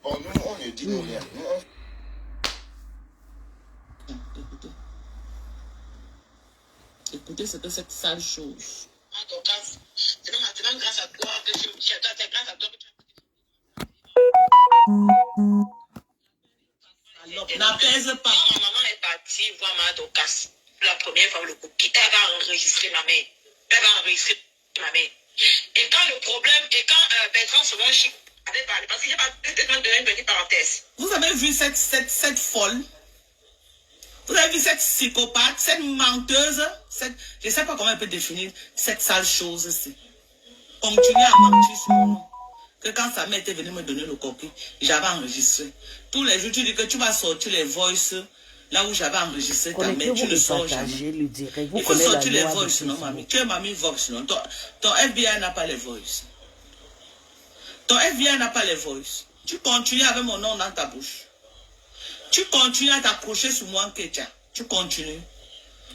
Bon, nous, on ne dit rien. Nous, Écoutez. Écoutez, c'est que cette sale chose. Donc, c'est maintenant grâce à toi que c'est grâce à toi que tu n'apaise pas. Quand ma maman est partie voir ma Dorcas la première fois, le cookie, elle va enregistrer ma mère. Elle va enregistrer ma mère. Et quand le problème, et quand Bertrand Solange avait parlé, parce que j'ai pas donné une petite parenthèse. Vous avez vu cette folle? Vous avez vu cette psychopathe, cette menteuse, je ne sais pas comment elle peut définir cette sale chose-ci. Continuer à mentir sur mon nom. Que quand sa mère était venue me donner le coquille, j'avais enregistré. Tous les jours, tu dis que tu vas sortir les voices là où j'avais enregistré ta mère. Tu le sors jamais. Il faut sortir les voices, non, mamie. Tu es mamie Vox, non? Ton FBI n'a pas les voices. Ton FBI n'a pas les voices. Tu continues avec mon nom dans ta bouche. Tu continues à t'accrocher sur moi, Ketia. Tu continues.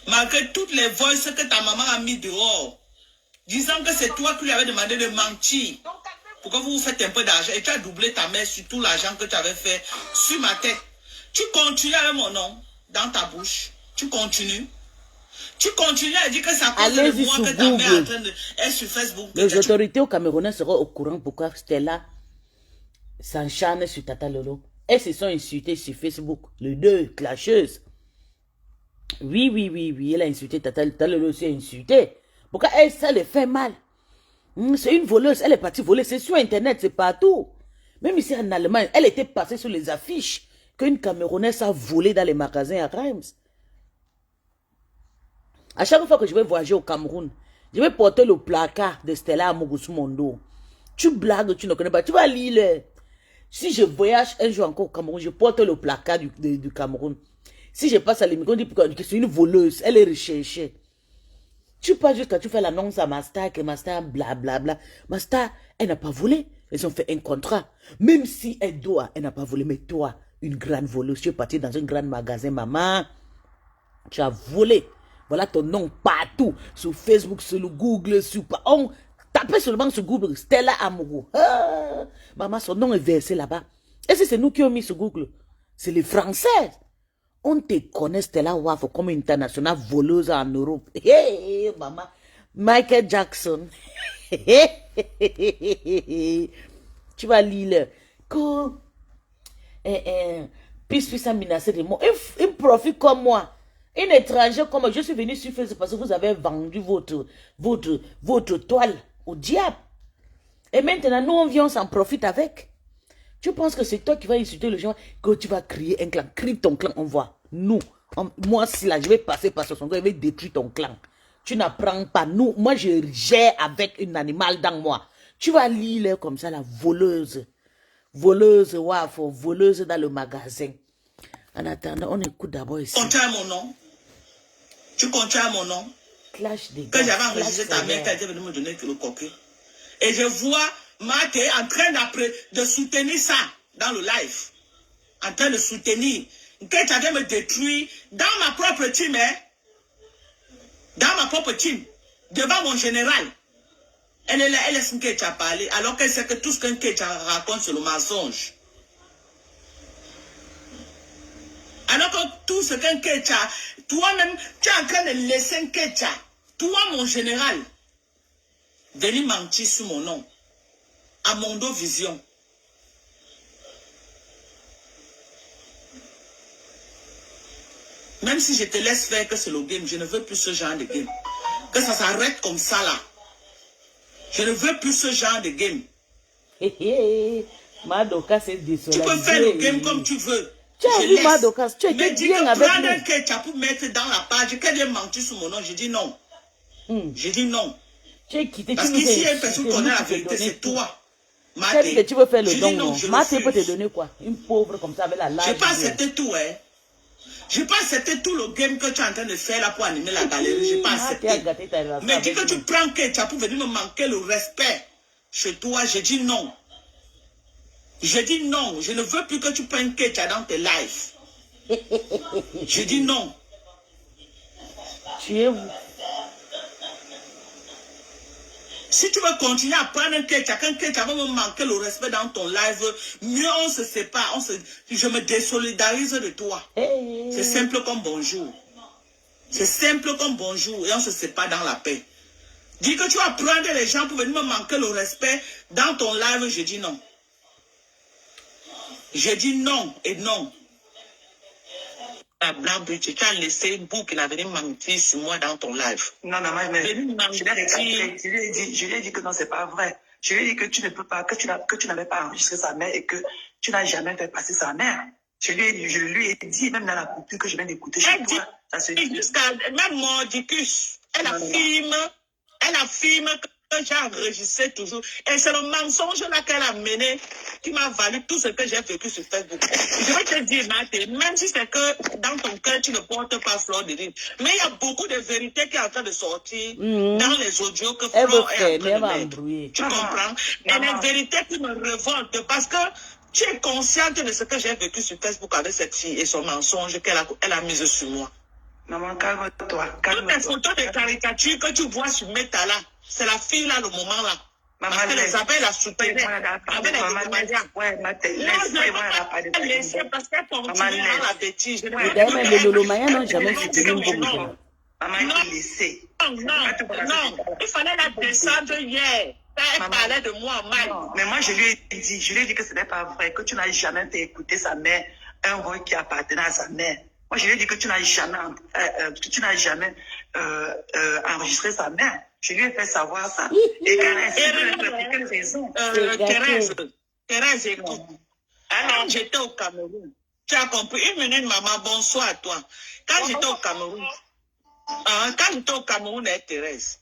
Malgré toutes les voices que ta maman a mis dehors, disant que c'est toi qui lui avais demandé de mentir. Pourquoi vous faites un peu d'argent et tu as doublé ta mère sur tout l'argent que tu avais fait sur ma tête. Tu continues avec mon nom dans ta bouche. Tu continues. Tu continues à dire que ça cause de moi que ta mère est en train de être sur Facebook. Les autorités au Cameroun seront au courant pourquoi Stella s'encharne sur Tata Lolo. Elles se sont insultées sur Facebook. Les deux clasheuses. Oui. Elle a insulté Tata Lolo aussi a insulté. Pourquoi elle, ça le fait mal? C'est une voleuse. Elle est partie voler. C'est sur Internet, c'est partout. Même ici en Allemagne, elle était passée sur les affiches qu'une Camerounaise a volé dans les magasins à Reims. À chaque fois que je vais voyager au Cameroun, je vais porter le placard de Stella Amogusumondo. Tu blagues, tu ne connais pas. Tu vas lire. Si je voyage un jour encore au Cameroun, je porte le placard du Cameroun. Si je passe à l'émission, on dit que c'est une voleuse. Elle est recherchée. Tu passes jusqu'à tu fais l'annonce à Master, que Master blablabla. Master, elle n'a pas volé. Ils ont fait un contrat. Même si elle doit, elle n'a pas volé. Mais toi, une grande voleuse, tu es parti dans un grand magasin, maman. Tu as volé. Voilà ton nom partout. Sur Facebook, sur le Google, sur... On tapez seulement sur Google. Stella Amourou. Ah, maman, son nom est versé là-bas. Et si c'est nous qui avons mis sur Google, c'est les Français. On te connaît Stella Wafo comme internationale voleuse en Europe. Hey, maman. Michael Jackson. Tu vas lire. Que puisse menacer de moi. Il profite comme moi. Un étranger comme moi. Je suis venu sur Facebook parce que vous avez vendu votre toile au diable. Et maintenant, nous, on vient, on s'en profite avec. Tu penses que c'est toi qui vas insulter les gens, que tu vas crier un clan. Crie ton clan, on voit. Nous, moi, si là, je vais passer par ce son, je vais détruire ton clan. Tu n'apprends pas. Nous, moi, je gère avec un animal dans moi. Tu vas lire comme ça, la voleuse. Voleuse, wafo, voleuse dans le magasin. En attendant, on écoute d'abord ici. Tu continues à mon nom. Tu continues à mon nom. Clash des gars. Que j'avais enregistré ta mère quand elle était venue me donner le coquille. Et je vois Marthe en train de soutenir ça dans le live. En train de soutenir. Que tu avais me détruire dans ma propre team, hein. Dans ma propre team. Devant mon général. Elle est là, elle est ce que tu as parlé. Alors qu'elle sait que tout ce que tu raconte, c'est le mensonge. Alors que tout ce que tu as, toi-même, tu es en train de laisser un Kecha. Toi, mon général, venir mentir sur mon nom. À Mondo Vision. Même si je te laisse faire que c'est le game, je ne veux plus ce genre de game. Que ça s'arrête comme ça là. Je ne veux plus ce genre de game. Madoka, c'est désolé. Tu peux faire le game comme tu veux. Tu as vu Madoka, tu as été bien avec prendre un nous. ketchup pour mettre dans la page, qu'elle ait menti sur mon nom, je dis non. Je dis non. Tu as quitté, parce qu'ici, il y a une personne qui connaît la vérité, c'est toi. Maté. Que tu veux faire le don, non. Maté peut te donner quoi? Une pauvre comme ça avec la large. Je pas accepté tout, hein. Je pas accepté tout le game que tu es en train de faire là pour animer la galerie. Je pas accepté. Mais dis que tu prends ketchup pour venir me manquer le respect chez toi, je dis non. Je dis non. Je ne veux plus que tu prennes ketchup dans tes lives. Je dis non. Tu es où? Si tu veux continuer à prendre un Kecha, qu'un Kecha va me manquer le respect dans ton live, mieux on se sépare, je me désolidarise de toi. C'est simple comme bonjour. C'est simple comme bonjour et on se sépare dans la paix. Dis que tu vas prendre les gens pour venir me manquer le respect dans ton live, je dis non. Je dis non et non. Tu as laissé Bou qui n'a venu mentir sur moi dans ton live. Non, maman, mais je lui ai dit que non, c'est pas vrai. Je lui ai dit que tu ne peux pas, que tu n'avais pas enregistré sa mère et que tu n'as jamais fait passer sa mère. Je lui ai dit, même dans la coupure que je viens d'écouter chez toi, ça se dit. Jusqu'à même Mordicus, elle affirme que j'ai enregistré toujours. Et c'est le mensonge là qu'elle a mené qui m'a valu tout ce que j'ai vécu sur Facebook. Je vais te dire, Mathé, même si c'est que dans ton cœur, tu ne portes pas Fleur de Lys, mais il y a beaucoup de vérités qui sont en train de sortir dans les audios que Fleur est en train de mettre. Tu comprends? Et les vérités qui me révoltent parce que tu es consciente de ce que j'ai vécu sur Facebook avec cette fille et son mensonge qu'elle a mis sur moi. Maman, calme-toi. Toutes les photos de caricature que tu vois sur Metala, c'est la fille là, le moment là. Maman, parce que les appels la soutenaient. Avec les comédiens. Laissez parce qu'elle continue dans la bêtise. D'ailleurs, même les Lolomaya n'ont jamais soutenu beaucoup. Maman, non. Il fallait la descendre hier. Elle parlait de moi mal. Mais moi, je lui ai dit que ce n'est pas vrai, que tu n'as jamais fait écouter sa mère un voix qui appartenait à sa mère. Moi, je lui ai dit que tu n'as jamais enregistré sa mère. Je lui ai fait savoir ça. Et quand elle pour quelle raison? Thérèse, écoute. Alors, j'étais au Cameroun. Tu as compris? Une minute, maman, bonsoir à toi. Quand j'étais au Cameroun, avec Thérèse,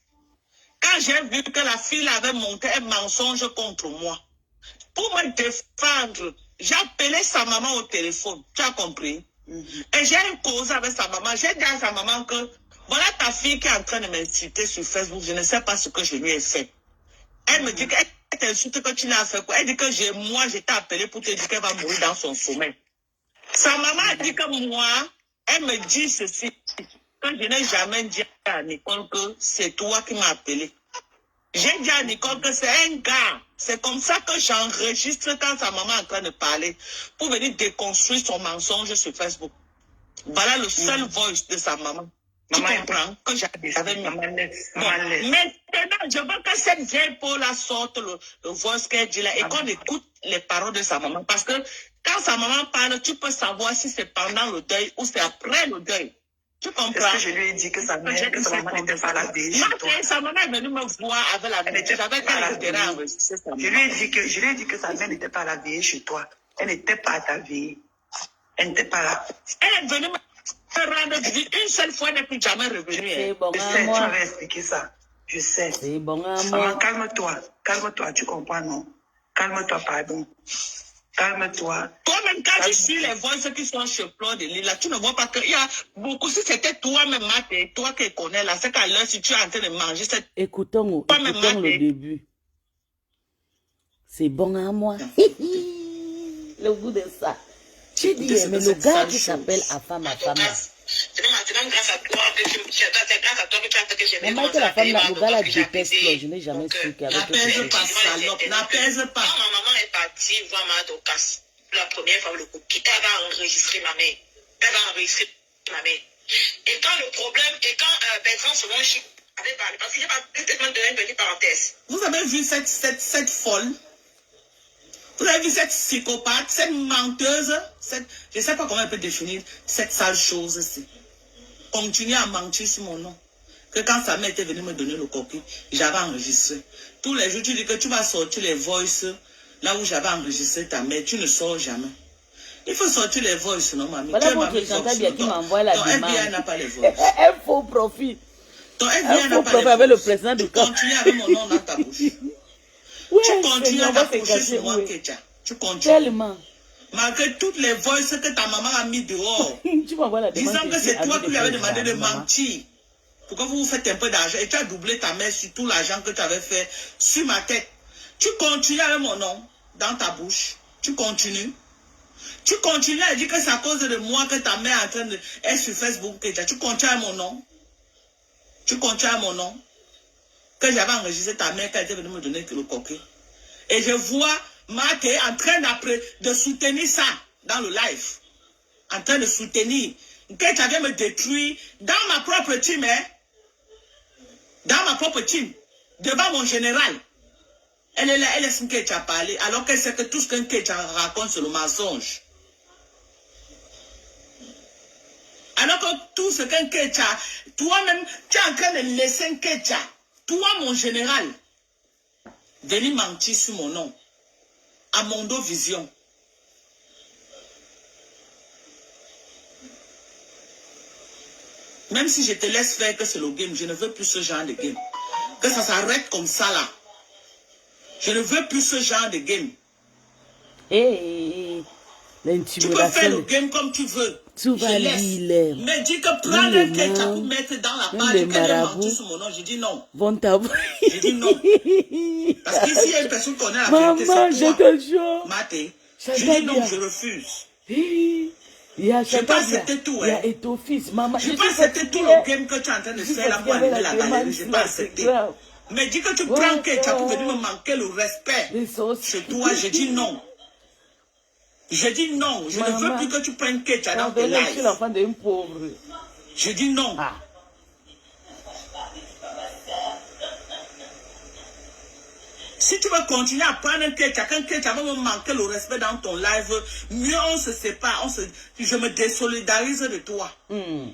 quand j'ai vu que la fille avait monté un mensonge contre moi, pour me défendre, j'ai appelé sa maman au téléphone. Tu as compris? Et j'ai causé avec sa maman. J'ai dit à sa maman que voilà ta fille qui est en train de m'insulter sur Facebook. Je ne sais pas ce que je lui ai fait. Elle me dit qu'elle t'insulte que tu l'as fait quoi. Elle dit que moi, je t'ai appelé pour te dire qu'elle va mourir dans son sommeil. Sa maman a dit que moi, elle me dit ceci. Que je n'ai jamais dit à Nicole que c'est toi qui m'as appelé. J'ai dit à Nicole que c'est un gars. C'est comme ça que j'enregistre quand sa maman est en train de parler pour venir déconstruire son mensonge sur Facebook. Voilà le seul voice de sa maman. Tu comprends que j'avais mis. Maintenant, je veux que cette vieille peau-là sorte le voice qu'elle dit là et qu'on écoute les paroles de sa maman. Parce que quand sa maman parle, tu peux savoir si c'est pendant le deuil ou c'est après le deuil. Tu comprends? Est-ce que je lui ai dit que sa maman n'était pas la veille chez toi? Sa maman est venue me voir avec la veille. Je lui ai dit que sa mère n'était pas la veille chez toi. Elle n'était pas à ta veille. Elle n'était pas là. Elle est venue me rendre visite une seule fois, elle n'est plus jamais revenue. C'est bon je à sais, moi. tu m'avais expliqué ça. Je sais. C'est bon à Maman, moi. calme-toi, tu comprends, non? Calme-toi, pardon. Calme-toi. Toi-même, quand tu suis les voices qui sont chez Fleur de Lys, là, tu ne vois pas qu'il y a beaucoup. Si c'était toi-même, Mathé, toi qui connais là, c'est qu'à l'heure, si tu es en train de manger, c'est Écoutons le début. C'est bon à moi. Le goût de ça. Tu dis, mais le gars qui s'appelle Afama. C'est même grâce à toi que c'est grâce à toi que tu as fait que j'ai Mais moi, que la femme, le gars là déteste, je n'ai jamais su qu'il y avait n'apaise pas, salope, n'apaise pas. Quand ma maman est partie voir ma Docas, la première fois, le coup, elle va enregistrer ma mère. Et quand le problème, et quand Bertrand Solange avait parlé, parce que j'ai pas peut-être même donné une petite parenthèse. Vous avez vu cette folle? Vous avez vu cette psychopathe, cette menteuse, je ne sais pas comment elle peut définir cette sale chose-ci. Continuer à mentir sur mon nom. Que quand sa mère était venue me donner le coquille, j'avais enregistré. Tous les jours, tu dis que tu vas sortir les voices là où j'avais enregistré ta mère. Tu ne sors jamais. Il faut sortir les voices, non, mamie? Voilà votre chanteur bien qui m'envoie la demande. Ton FBI n'a pas les voices. Un faux profil. Ton FBI n'a pas les voices. Avec le président du camp. Tu continues avec mon nom dans ta bouche. Oui, tu continues à t'approcher sur moi, Kecha. Tu continues. Tellement. Malgré toutes les voices que ta maman a mis dehors. Tu m'envoies la demande. Disant que c'est toi qui lui avais demandé de mentir. Pourquoi vous faites un peu d'argent? Et tu as doublé ta mère sur tout l'argent que tu avais fait sur ma tête. Tu continues avec mon nom dans ta bouche. Tu continues. Tu continues à dire que c'est à cause de moi que ta mère est en train de être sur Facebook. Tu continues avec mon nom. Tu continues avec mon nom. que j'avais enregistré ta mère quand elle était venue me donner le coquet. Et je vois Marc est en train de soutenir ça dans le live. En train de soutenir. Que tu avais me détruire dans ma propre team, hein. Dans ma propre team. Devant mon général. Elle est là, elle est ce que tu as parlé. Alors qu'elle sait que tout ce qu'un Kecha raconte, c'est le mensonge. Alors que tout ce qu'un Kecha, toi-même, tu es en train de laisser un Kecha, toi, mon général, venir mentir sur mon nom. À Mondo Vision. Même si je te laisse faire que c'est le game, je ne veux plus ce genre de game. Que ça s'arrête comme ça là. Je ne veux plus ce genre de game. Hey, tu peux faire le game comme tu veux. Tu vas lire. Mais dis que prendre un Kecha pour mettre dans la page qu'elle vient mentir sur mon nom. Je dis non. Je dis non. Parce qu'ici, il y a une personne qui connaît la vérité, c'est toi. Maté. Je dis non, je refuse. Je n'ai pas accepté tout. Il y a et ton fils, maman. Je n'ai pas accepté tout le game que tu es en train de faire là pour animer la galerie. Je n'ai pas accepté. Mais dis que tu prends Kecha pour venir me manquer le respect. C'est toi, je dis non. Je dis non. Je ne veux plus que tu prennes Kecha dans tes lives. Je suis l'enfant d'un pauvre. Je dis non. Si tu veux continuer à prendre un Kecha, quand Kecha va me manquer le respect dans ton live, mieux on se sépare, je me désolidarise de toi.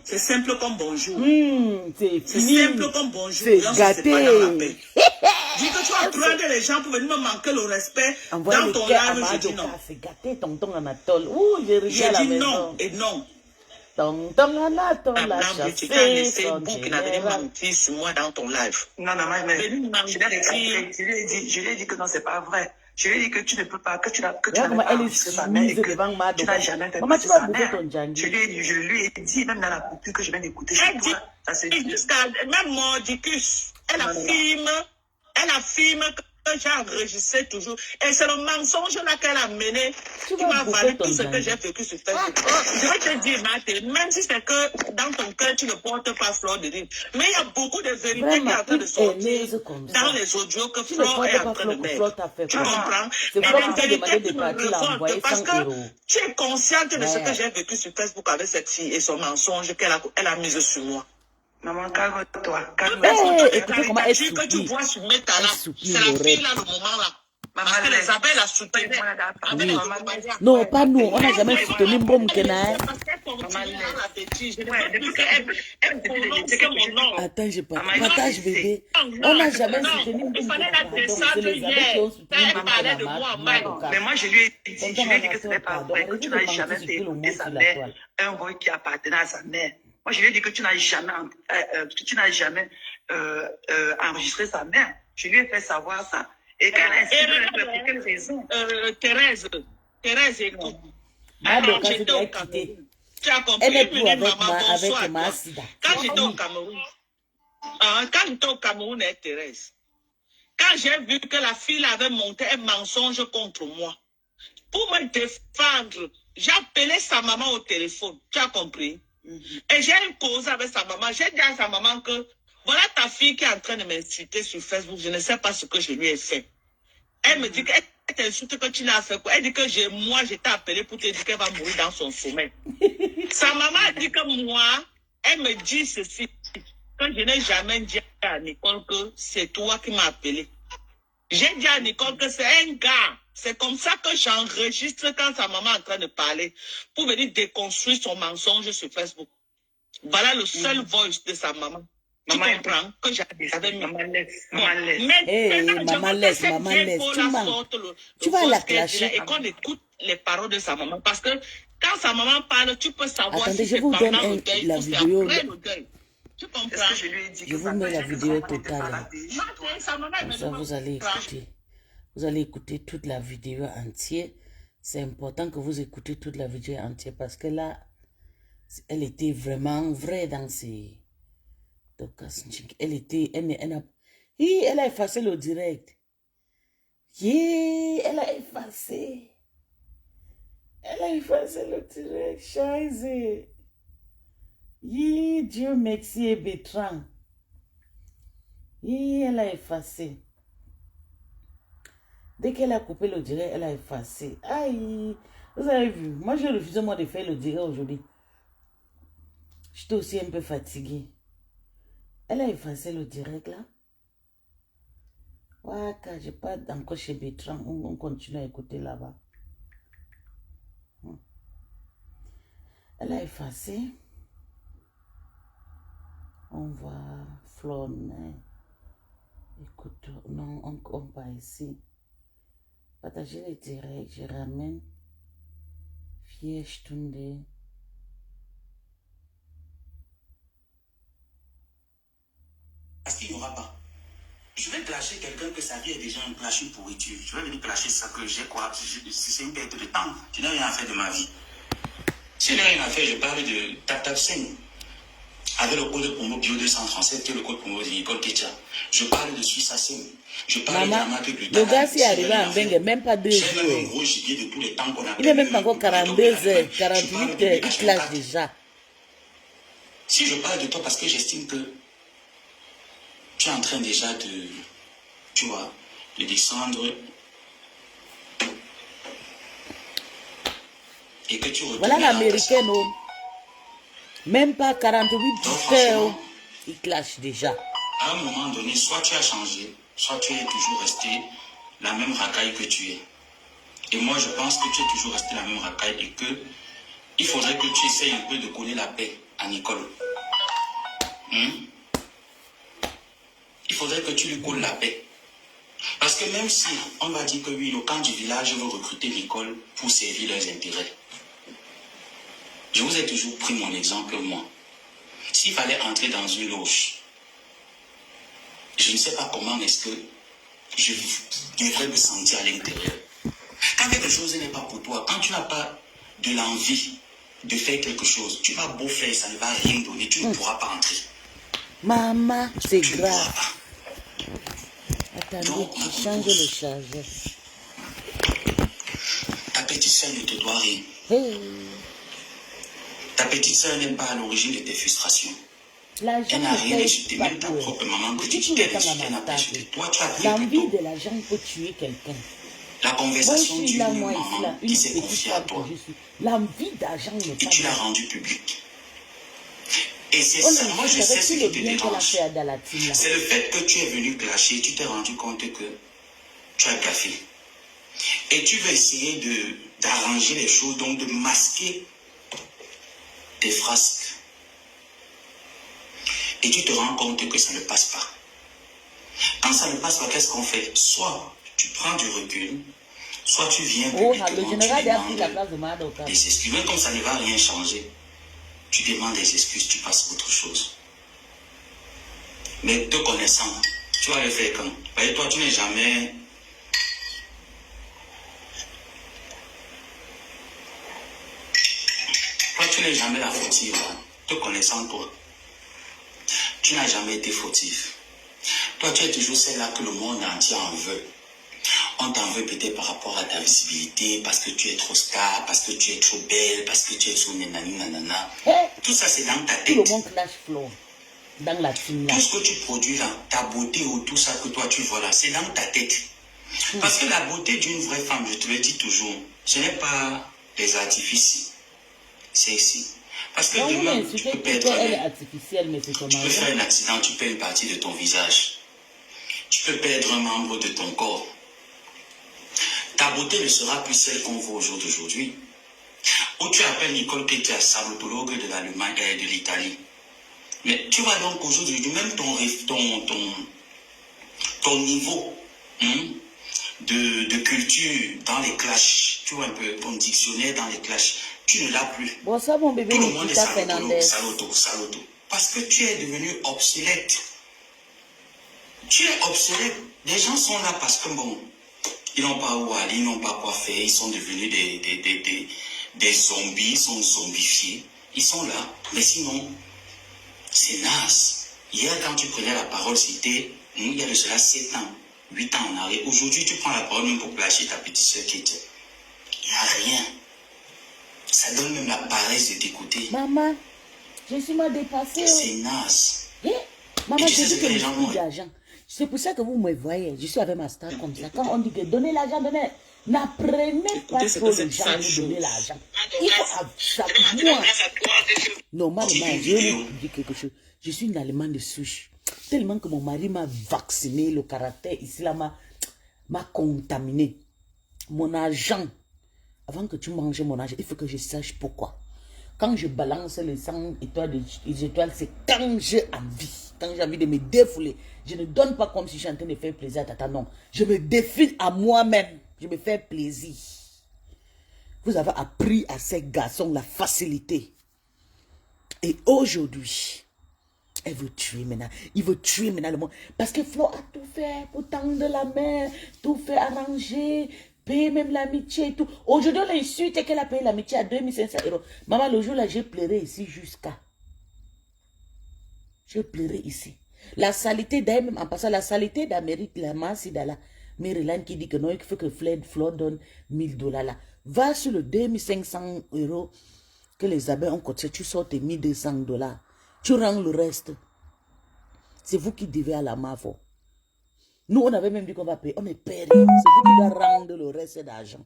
C'est simple comme bonjour. C'est simple comme bonjour. C'est gâté. Dis que tu vas prendre les gens pour venir me manquer le respect dans ton live, je dis non. C'est gâté, tonton Anatole. Je dis non et non. Tonton Anatole, la chassée. Tu as laissé beaucoup qui n'avait menti sur moi dans ton live. Non, mais je lui ai dit que non, c'est pas vrai. Je lui ai dit que tu ne peux pas, que tu n'as pas enregistré sa mère et que tu n'as jamais fait passer sa mère. Je lui ai dit, même dans la coupure que je viens d'écouter, même Mordicus, elle affirme que j'ai enregistré toujours. Et c'est le mensonge là qu'elle a mené qui m'a valu tout ce que j'ai vécu sur Facebook. Je vais te dire, Mathé, même si c'est que dans ton cœur, tu ne portes pas Flore de Lys, mais il y a beaucoup de vérités qui sont en train de sortir dans les audios que Flore est en train de mettre. Tu comprends? Et les vérités qui me révoltent parce que tu es consciente de ce que j'ai vécu sur Facebook avec cette fille et son mensonge qu'elle a mis sur moi. Maman, calme-toi. Écoutez comment elle soupire. Que tu vois sur Meta là, c'est la fille là, le moment là. Parce que les abeilles la soutenaient. Non, pas nous. On n'a jamais soutenu Mbom Kena. Attends, je partage bébé. On n'a jamais soutenu Mbom Kena. C'est les abeilles qui ont soutenu Mbom Kena. Mais moi, je lui ai dit que ce n'est pas vrai, que tu n'as jamais fait écouter sa mère, un voix qui appartenait à sa mère. Moi, je lui ai dit que tu n'as jamais enregistré sa mère. Je lui ai fait savoir ça. Et quand elle a insisté, pour quelle raison? Thérèse, écoute. Alors, j'étais au Cameroun. Tu as compris? Elle est plus avec ma sida. Quand j'étais au Cameroun, Thérèse, quand j'ai vu que la fille avait monté un mensonge contre moi, pour me défendre, j'ai appelé sa maman au téléphone. Tu as compris? Et j'ai une cause avec sa maman. J'ai dit à sa maman que voilà ta fille qui est en train de m'insulter sur Facebook. Je ne sais pas ce que je lui ai fait. Elle me dit qu'elle t'insulte que tu n'as fait quoi. Elle dit que moi, je t'ai appelé pour te dire qu'elle va mourir dans son sommeil. Sa maman a dit que moi, elle me dit ceci. Que je n'ai jamais dit à Nicole que c'est toi qui m'as appelé. J'ai dit à Nicole que c'est un gars. C'est comme ça que j'enregistre quand sa maman est en train de parler pour venir déconstruire son mensonge sur Facebook. Voilà le seul voice de sa maman. Tu comprends que j'avais mis. Maman laisse. Tu vas la clasher. Et qu'on écoute les paroles de sa maman. Parce que quand sa maman parle, tu peux savoir. Attendez, si je vous c'est pendant donne le deuil la ou c'est vidéo. après le deuil. Tu comprends? Je vous mets la vidéo totale. Ça, vous allez écouter. Vous allez écouter toute la vidéo entière. C'est important que vous écoutez toute la vidéo entière parce que là, elle était vraiment vraie dans ses... Elle a effacé le direct. Elle a effacé. Elle a effacé le direct. Scheiße. Dieu merci et Bertrand. Et elle a effacé. Dès qu'elle a coupé le direct, elle a effacé. Aïe, vous avez vu, moi j'ai refusé moi de faire le direct aujourd'hui. J'étais aussi un peu fatiguée. Elle a effacé le direct là. Ouais, quand je pas encore chez Bertrand, on continue à écouter là-bas. Elle a effacé. On va flâner. Écoute, non, on va ici. Partager les directs, je ramène. Fièche Tunde. Parce qu'il n'y aura pas. Je vais clasher quelqu'un que sa vie est déjà un clash, une pourriture. Je vais venir clasher ça que j'ai quoi. C'est une perte de temps. Tu n'as rien à faire de ma vie. Si je n'ai rien à faire, je parle de Tap 5. Avec le code promo Bio 237, qui est le code promo de Nicole Ketcha. Je parle de Suisse Assem. Je parle Maman, le gars s'est arrivé en Bengue, même pas 2 jours. Un gros gibier de tous les temps qu'on a. Il n'est même pas encore 42 heures, 48 heures, il clash déjà. Si je parle de toi parce que j'estime que tu es en train déjà de, tu vois, de descendre et que tu retournes. Voilà l'américaine, oh. Même pas 48 heures, il clash déjà. À un moment donné, soit tu as changé, soit tu es toujours resté la même racaille que tu es. Et moi, je pense que tu es toujours resté la même racaille et que il faudrait que tu essayes un peu de coller la paix à Nicole. Il faudrait que tu lui colles la paix. Parce que même si on va dire que oui, le camp du village veut recruter Nicole pour servir leurs intérêts. Je vous ai toujours pris mon exemple, moi. S'il fallait entrer dans une loge, je ne sais pas comment est-ce que je devrais me sentir à l'intérieur. Quand quelque chose n'est pas pour toi, quand tu n'as pas de l'envie de faire quelque chose, tu vas beau faire, ça ne va rien donner, tu ne pourras pas entrer. Maman, c'est Tu ne grave. pourras pas. Attendez, Donc, tu changes le chargeur. Ta petite soeur ne te doit rien. Hey. Ta petite soeur n'est pas à l'origine de tes frustrations. L'argent Elle n'a ne rien paye insulté, pas même ta tout. propre maman que Je dis tu tout le t'es temps à insulté, elle n'a ma pas tante. insulté. Toi, tu as pris L'envie plutôt de l'argent peut tuer quelqu'un. la Moi, conversation je suis d'une là, moi, ici, là, maman une qui s'est petite confiée à femme toi que je suis. L'envie d'argent n'est et pas tu l'as bonne. rendue publique. Et c'est On ça, le moi je sait sais avec ce tout le qui te bien qu'elle a dérange. fait à Dalatine, là. C'est le fait que tu es venu clasher, tu t'es rendu compte que tu as gaffé. Et tu veux essayer d'arranger les choses, donc de masquer tes frasques. Et tu te rends compte que ça ne passe pas. Quand ça ne passe pas, qu'est-ce qu'on fait? Soit tu prends du recul, soit tu viens Oh, publiquement, le général tu a pris la demandes place de Madoka. des excuses. Même comme ça ne va rien changer, tu demandes des excuses, tu passes à autre chose. Mais te connaissant, tu vas le faire quand? Et toi, tu n'es jamais... Toi, tu n'es jamais la fautive. Hein. Te connaissant, toi, tu n'as jamais été fautive. Toi, tu es toujours celle-là que le monde entier en veut. On t'en veut peut-être par rapport à ta visibilité, parce que tu es trop star, parce que tu es trop belle, parce que tu es trop nanani nanana. Hey, Tout ça, c'est dans ta tout tête. le monde clash floor dans la team là. Tout ce que tu produis là, ta beauté ou tout ça que toi tu vois là, c'est dans ta tête. Parce que la beauté d'une vraie femme, je te le dis toujours, ce n'est pas les artifices. C'est ici. Parce que Donc, vous demain, tu m'insultez peux que perdre elle est un- artificielle, mais c'est ton tu peux faire argent. un accident, tu perds une partie de ton visage. Tu peux perdre un membre de ton corps. Ta beauté ne sera plus celle qu'on voit au jour d'aujourd'hui. Ou tu appelles Nicole Ketcha, sablotologue de l'Allemagne et de l'Italie. Mais tu vois donc aujourd'hui, même ton niveau de culture dans les clashs, tu vois un peu, ton dictionnaire dans les clashs, tu ne l'as plus. Bonsoir mon bébé Tout le monde est Nikita Fernandez. saloto. Parce que tu es devenu obsolète. Tu es obsolète. Les gens sont là parce que bon, ils n'ont pas où aller, ils n'ont pas quoi faire, ils sont devenus des zombies, ils sont zombifiés. Ils sont là, mais sinon, c'est naze. Hier, quand tu prenais la parole, c'était, il y a de cela 7 ans, 8 ans en arrière. Aujourd'hui, tu prends la parole même pour clasher ta petite soeur qui était. Il n'y a rien. Ça donne même la paresse de t'écouter. Maman, je suis mal dépassée. C'est naze. Eh, maman, Et tu j'ai sais dit ce que que les je gens plus vont- d'argent. C'est pour ça que vous me voyez. Je suis avec ma star comme ça. Quand on dit que donnez l'argent, donnez. N'apprenez pas c'est trop que les c'est gens sale de chose. donner l'argent. Ma Il faut Dorcas, ça. vraiment, Moi, grâce à toi, normalement, Petite je vais vidéo. vous dire quelque chose. Je suis une allemande de souche. Tellement que mon mari m'a vacciné, le caractère ici là m'a contaminé. Mon argent, avant que tu manges mon argent, il faut que je sache pourquoi. Quand je balance les 100 étoiles, c'est quand j'ai envie. Quand j'ai envie de me défouler. Je ne donne pas comme si je suis en train de faire plaisir à Tata, non. Je me défile à moi-même. Je me fais plaisir. Vous avez appris à ces garçons la facilité. Et aujourd'hui, elle veut tuer maintenant. Il veut tuer maintenant le monde. Parce que Flo a tout fait pour tendre la main, tout fait arranger, payer même l'amitié et tout. Aujourd'hui, on insulte qu'elle a payé l'amitié à 2500 €. Maman, le jour là, j'ai pleuré ici jusqu'à. Je pleurais ici. La saleté d'ailleurs, même en passant, la saleté d'Amérique, la masse d'Allah, Maryland qui dit que non, il faut que Flo donne 1000 $ là. Va sur le 2500 € que les abeilles ont cotisé, tu sors tes 1200 $. Tu rends le reste. C'est vous qui devez à la MAFO. Nous, on avait même dit qu'on va payer. On ne paie rien. C'est vous qui devez rendre le reste d'argent.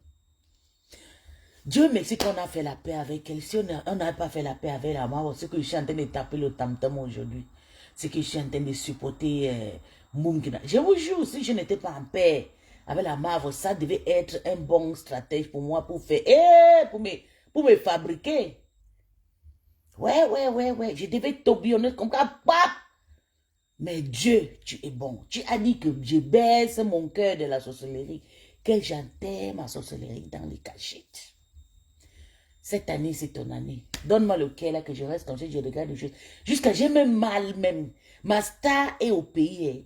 Dieu merci qu'on a fait la paix avec elle. Si on n'a pas fait la paix avec la MAFO, c'est que je suis en train de taper le tam-tam aujourd'hui. C'est que je suis en train de supporter Mungina. Je vous jure, si je n'étais pas en paix avec la MAFO, ça devait être un bon stratège pour moi pour faire, pour me fabriquer. Ouais. Je devais tourbillonner comme ça. Mais Dieu, tu es bon. Tu as dit que je baisse mon cœur de la sorcellerie, que j'enterre ma sorcellerie dans les cachettes. Cette année, c'est ton année. Donne-moi le cœur là que je reste comme ça, je regarde les choses. Jusqu'à j'ai même mal même. Ma star est au pays. Hein.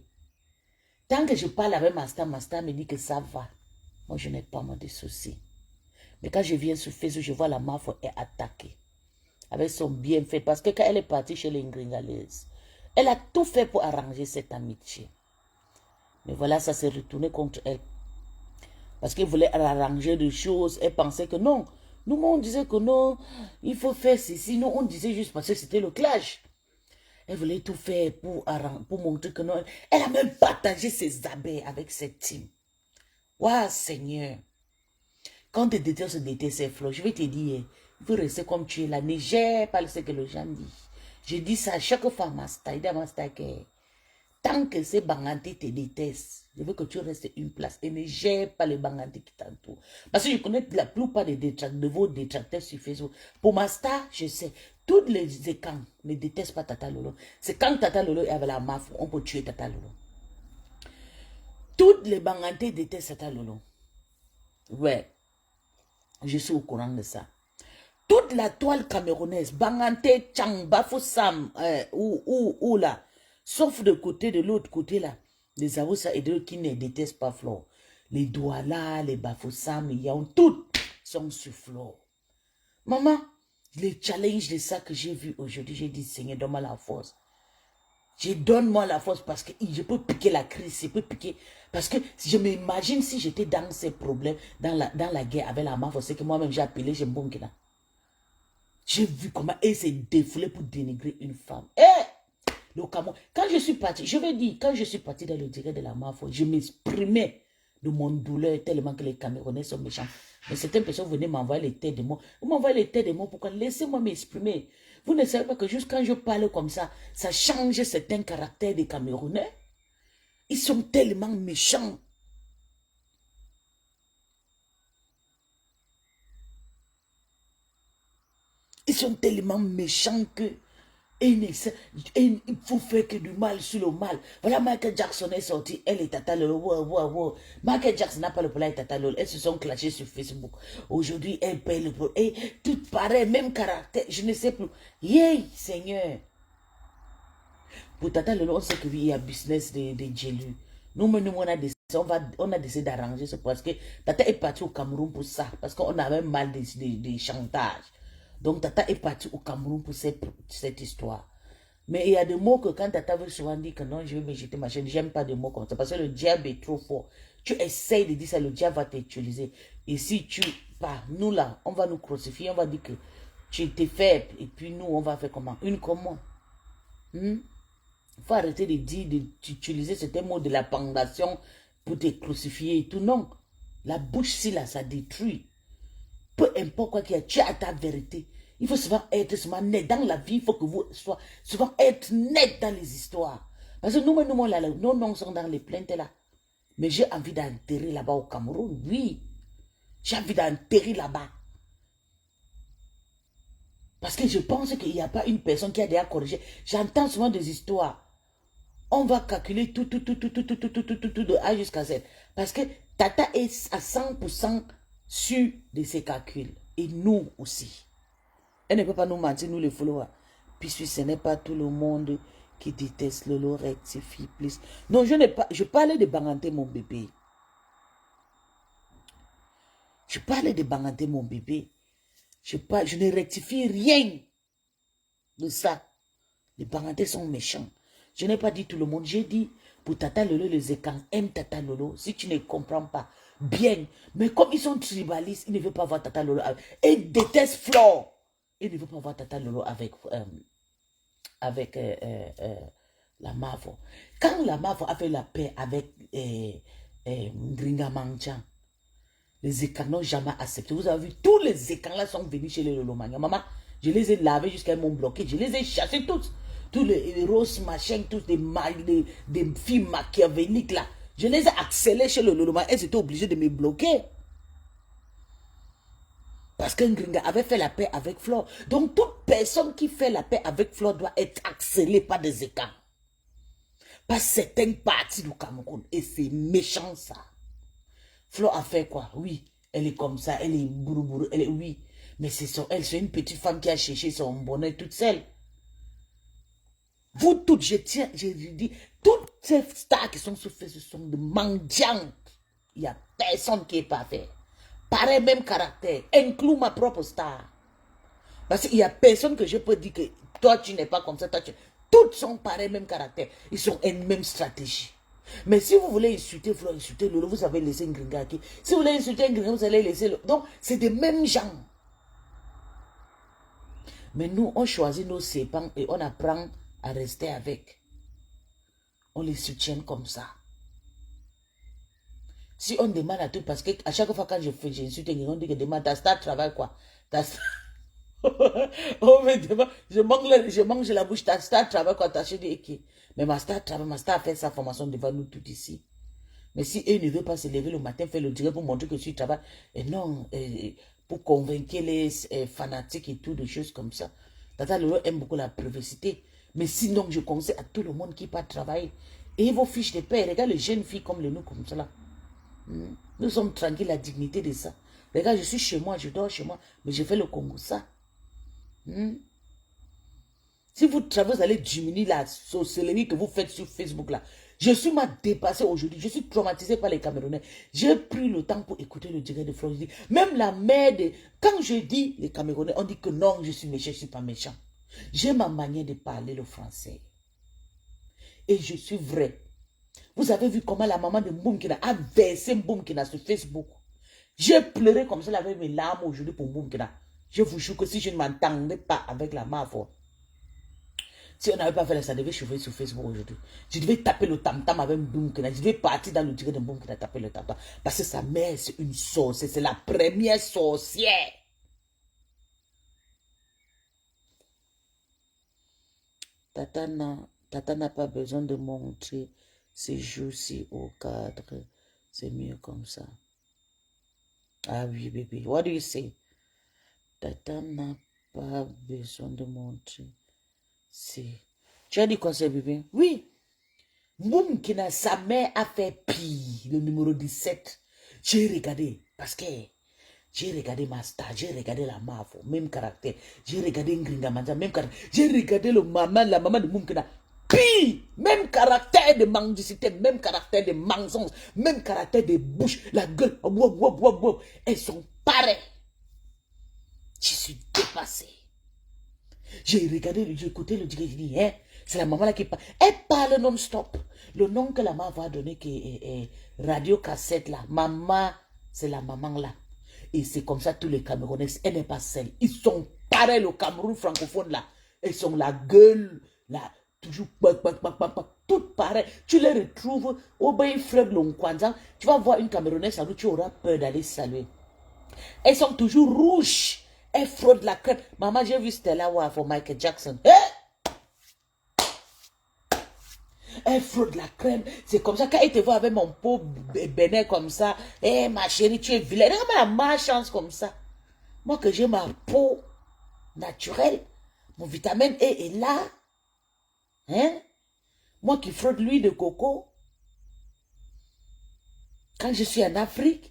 Tant que je parle avec ma star me dit que ça va. Moi, je n'ai pas moins de soucis. Mais quand je viens sur Facebook, je vois la MAFO est attaquée. Avec son bienfait. Parce que quand elle est partie chez les Ngringalaises, elle a tout fait pour arranger cette amitié. Mais voilà, ça s'est retourné contre elle. Parce qu'elle voulait arranger des choses. Elle pensait que non. Nous, on disait que non, il faut faire ceci. Nous, on disait juste parce que c'était le clash. Elle voulait tout faire pour montrer que non. Elle a même partagé ses abeilles avec cette team. Waouh, Seigneur. Quand tes détestes se détestent, c'est Flo. Je vais te dire, il faut rester comme tu es là. Ne gère pas ce que les gens disent. Je dis ça à chaque fois, tant que ces bangantés te détestent, je veux que tu restes une place et ne gère pas les bangantés qui t'entourent. Parce que je connais la plupart de vos détracteurs sur Facebook. Pour ma star, je sais, toutes les écans ne détestent pas Tata Lolo. C'est quand Tata Lolo est avec la MAFO, on peut tuer Tata Lolo. Toutes les bangantés détestent Tata Lolo. Ouais, je suis au courant de ça. Toute la toile camerounaise, Banganté, Tchang, Bafoussam, ou là, sauf de côté, de l'autre côté là, les Awoussa et d'autres qui ne détestent pas Flo. Les Douala, les Bafoussam, les Yaoun, toutes sont sur Flo. Maman, les challenges de ça que j'ai vu aujourd'hui, j'ai dit, Seigneur, donne-moi la force. Donne-moi la force parce que je peux piquer la crise, je peux piquer. Parce que je m'imagine si j'étais dans ces problèmes, dans la guerre avec la MAFO, c'est que moi-même j'ai appelé, j'ai Mbongina. J'ai vu comment elle s'est défoulée pour dénigrer une femme. Le Cameroun. Quand je suis parti, je vais dire, quand je suis parti dans le direct de la MAFO, je m'exprimais de mon douleur tellement que les Camerounais sont méchants. Mais certaines personnes venaient m'envoyer les têtes de mots. Vous m'envoyez les têtes de mots, pourquoi? Laissez-moi m'exprimer. Vous ne savez pas que juste quand je parle comme ça change certains caractères des Camerounais. Ils sont tellement méchants. Ils sont tellement méchants que il faut faire que du mal sur le mal. Voilà, Michael Jackson est sorti, elle et Tata Lolo. Wow. Michael Jackson n'a pas le problème avec Tata Lolo. Elles se sont clashées sur Facebook. Aujourd'hui, elle paye le problème. Et tout pareil, même caractère, je ne sais plus. Yay, Seigneur. Pour Tata Lolo, on sait qu'il y a business de Jélu. Nous, on a décidé d'arranger ça parce que Tata est partie au Cameroun pour ça. Parce qu'on avait mal des chantages. Donc, Tata est parti au Cameroun pour cette histoire. Mais il y a des mots que quand Tata veut souvent dire que non, je vais me jeter ma chaîne, j'aime pas des mots comme ça. Parce que le diable est trop fort. Tu essayes de dire ça, le diable va t'utiliser. Et si tu pars, nous là, on va nous crucifier, on va dire que tu étais faible. Et puis nous, on va faire comment? Une comment? Il faut arrêter de dire, d'utiliser ce mot de la pendation pour te crucifier et tout. Non. La bouche, si là, ça détruit. Peu importe quoi qu'il y a, tu as ta vérité. Il faut souvent être net dans la vie. Il faut que vous soyez souvent être net dans les histoires. Parce que nous, là, nos noms sont dans les plaintes là. Mais j'ai envie d'enterrer là-bas au Cameroun. Oui. J'ai envie d'enterrer là-bas. Parce que je pense qu'il n'y a pas une personne qui a déjà corrigé. J'entends souvent des histoires. On va calculer tout de A jusqu'à Z. Parce que Tata est à 100% sûr de ses calculs. Et nous aussi. Elle ne peut pas nous mentir, nous les followers. Puisque ce n'est pas tout le monde qui déteste Lolo, rectifie, plus. Non, je parlais de Banganté, mon bébé. Je parlais de Banganté, mon bébé. Je ne rectifie rien de ça. Les Bangantés sont méchants. Je n'ai pas dit tout le monde. J'ai dit, pour Tata Lolo, les Écans aiment Tata Lolo. Si tu ne comprends pas, bien. Mais comme ils sont tribalistes, ils ne veulent pas voir Tata Lolo. Et ils détestent Flore. Ils ne veulent pas voir Tata Lolo avec la Mavo. Quand la Mavo a fait la paix avec Ngringa Mangjan, les Écans n'ont jamais accepté. Vous avez vu, tous les Écans là sont venus chez les Lolomania. Maman, je les ai lavés jusqu'à m'ont bloqué. Je les ai chassés tous. Tous les roses machin, tous des filles machiavéliques là. Je les ai accélérés chez le Lolomania. Elles étaient obligées de me bloquer. Parce que Ngringa avait fait la paix avec Flore. Donc, toute personne qui fait la paix avec Flore doit être accélérée par des Écans. Par certaines parties du Cameroun. Et c'est méchant, ça. Flore a fait quoi? Oui, elle est comme ça, elle est bourou, elle est, oui. Mais c'est une petite femme qui a cherché son bonheur toute seule. Vous toutes, je dis, toutes ces stars qui sont sur Facebook sont de mendiantes. Il n'y a personne qui est parfait. Pareil même caractère, inclus ma propre star. Parce qu'il n'y a personne que je peux dire que toi tu n'es pas comme ça, toutes sont pareil même caractère. Ils sont une même stratégie. Mais si vous voulez insulter Flore, insulter Lolo, vous avez laissé Ngringa. Si vous voulez insulter Ngringa, vous allez laisser Lolo. Donc, c'est des mêmes gens. Mais nous, on choisit nos sépans et on apprend à rester avec. On les soutient comme ça. Si on demande à tout, parce que à chaque fois quand j'insulte Ngringa, on dit que demande, ta star travaille quoi? Oh, mais je mange la bouche, ta star travaille quoi? T'as dit, ok. Mais ma star travaille, ma star fait sa formation devant nous tout ici. Mais si eux ne veulent pas se lever le matin, faire le direct pour montrer que tu travailles, et non, pour convaincre les fanatiques et tout, des choses comme ça. Tata Lolo aime beaucoup la privacité. Mais sinon, je conseille à tout le monde qui part travailler. Et vos fiches de paix, regarde les jeunes filles comme les nous, comme ça là. Nous sommes tranquilles, la dignité de ça. Regarde, je suis chez moi, je dors chez moi, mais je fais le Congo ça. Si vous travaillez, vous allez diminuer la sorcellerie que vous faites sur Facebook là. Je suis dépassé aujourd'hui. Je suis traumatisé par les Camerounais. J'ai pris le temps pour écouter le direct de Flore. Même la mère de... Quand je dis les Camerounais, on dit que non, je suis méchant, je ne suis pas méchant. J'ai ma manière de parler le français. Et je suis vrai. Vous avez vu comment la maman de Mboumkina a versé Mboumkina sur Facebook. J'ai pleuré comme ça avec mes larmes aujourd'hui pour Mboumkina. Je vous jure que si je ne m'entendais pas avec la Mavo, si on n'avait pas fait ça, je devais chauffer sur Facebook aujourd'hui. Je devais taper le tam-tam avec Mboumkina. Je devais partir dans le direct de Mboumkina taper le tam-tam. Parce que sa mère, c'est une sorcière. C'est la première sorcière. Tata n'a pas besoin de montrer ses jours-ci au cadre. C'est mieux comme ça. Ah oui, bébé. What do you say? Tata n'a pas besoin de montrer. Tu as dit quoi, c'est bébé? Oui. Mboumkina, sa mère a fait pire, le numéro 17. J'ai regardé, parce que j'ai regardé ma star, j'ai regardé la Mavo, même caractère. J'ai regardé Ngringa Mangjan, même caractère. J'ai regardé la maman de Mboumkina. Pire, même caractère de mendicité, même caractère de mensonge, même caractère de bouche, la gueule. Elles sont pareilles. Je suis dépassé. J'ai regardé, j'ai écouté le direct, j'ai dit, hein, c'est la maman là qui parle. Elle parle non-stop. Le nom que la maman va donner, qui est Radio Cassette là, maman, c'est la maman là. Et c'est comme ça tous les Camerounais, elle n'est pas seule. Ils sont pareils, le Cameroun francophone là. Ils sont la gueule, là. toujours toutes pareilles. Tu les retrouves au bain fleuve Longkwanzan. Tu vas voir une Camerounaise, sans doute tu auras peur d'aller saluer. Elles sont toujours rouges. Elles fraudent la crème. Maman, j'ai vu Stella Waf pour Michael Jackson. Elle fraude la crème. C'est comme ça. Quand elle te voit avec mon pot bénin comme ça. Ma chérie, tu es vilaine. Regarde la malchance comme ça. Moi que j'ai ma peau naturelle. Mon vitamine E est là. Hein? Moi qui fraude l'huile de coco. Quand je suis en Afrique.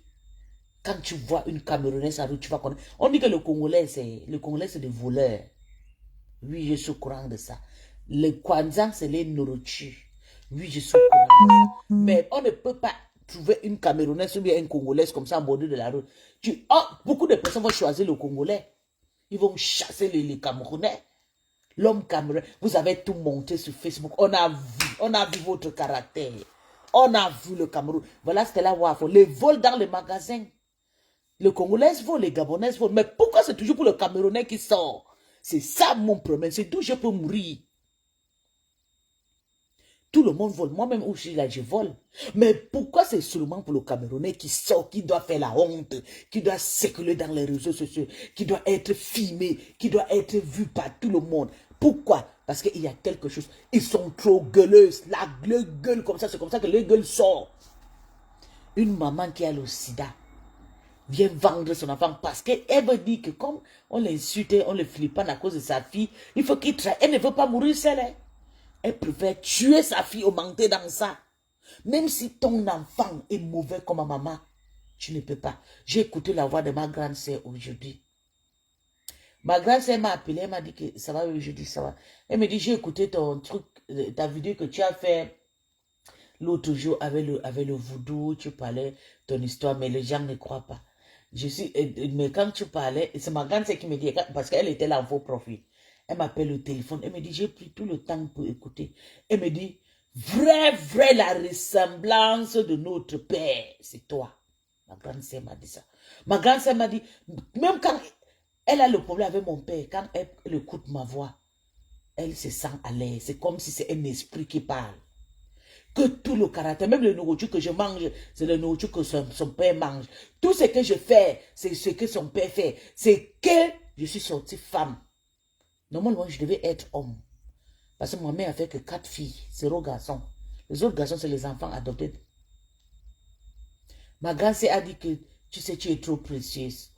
Quand tu vois une Camerounaise à tu vas connaître. On dit que le Congolais, c'est des voleurs. Oui, je suis au courant de ça. Le Kwanzan, c'est les nourritures. Oui, je suis au courant de ça. Mais on ne peut pas trouver une Camerounaise ou bien une Congolaise comme ça en bordure de la rue. Beaucoup de personnes vont choisir le Congolais. Ils vont chasser les Camerounais. L'homme camerounais. Vous avez tout monté sur Facebook. On a vu votre caractère. On a vu le Cameroun. Voilà, c'était là où les vols dans les magasins. Le Congolais vole, les Gabonais volent. Mais pourquoi c'est toujours pour le Camerounais qui sort? C'est ça mon problème. C'est d'où je peux mourir. Tout le monde vole. Moi-même, où je suis là, je vole. Mais pourquoi c'est seulement pour le Camerounais qui sort, qui doit faire la honte, qui doit circuler dans les réseaux sociaux, qui doit être filmé, qui doit être vu par tout le monde? Pourquoi? Parce qu'il y a quelque chose. Ils sont trop gueuleuses. La gueule comme ça, c'est comme ça que les gueules sortent. Une maman qui a le sida vient vendre son enfant parce qu'elle veut dire que comme on l'insulte, on le flippe à cause de sa fille, il faut qu'il travaille. Elle ne veut pas mourir seule. Hein? Elle préfère tuer sa fille au monter dans ça. Même si ton enfant est mauvais comme ma maman, tu ne peux pas. J'ai écouté la voix de ma grande sœur aujourd'hui. Ma grande sœur m'a appelé, elle m'a dit que ça va aujourd'hui, ça va. Elle me dit, j'ai écouté ton truc, ta vidéo que tu as fait l'autre jour avec le voodoo, tu parlais ton histoire, mais les gens ne croient pas. Mais quand tu parlais, c'est ma grande sœur qui me dit, parce qu'elle était là en faux profil. Elle m'appelle au téléphone, elle me dit, j'ai pris tout le temps pour écouter. Elle me dit, vrai, la ressemblance de notre père, c'est toi. Ma grande sœur m'a dit ça. Ma grande sœur m'a dit, même quand elle a le problème avec mon père, quand elle écoute ma voix, elle se sent à l'aise. C'est comme si c'est un esprit qui parle. Que tout le caractère, même le nourriture que je mange, c'est le nourriture que son père mange. Tout ce que je fais, c'est ce que son père fait. C'est que je suis sortie femme. Normalement, je devais être homme. Parce que ma mère a fait que 4 filles, 0 garçons. Les autres garçons, c'est les enfants adoptés. Ma grand-sœur a dit que, tu sais, tu es trop précieuse.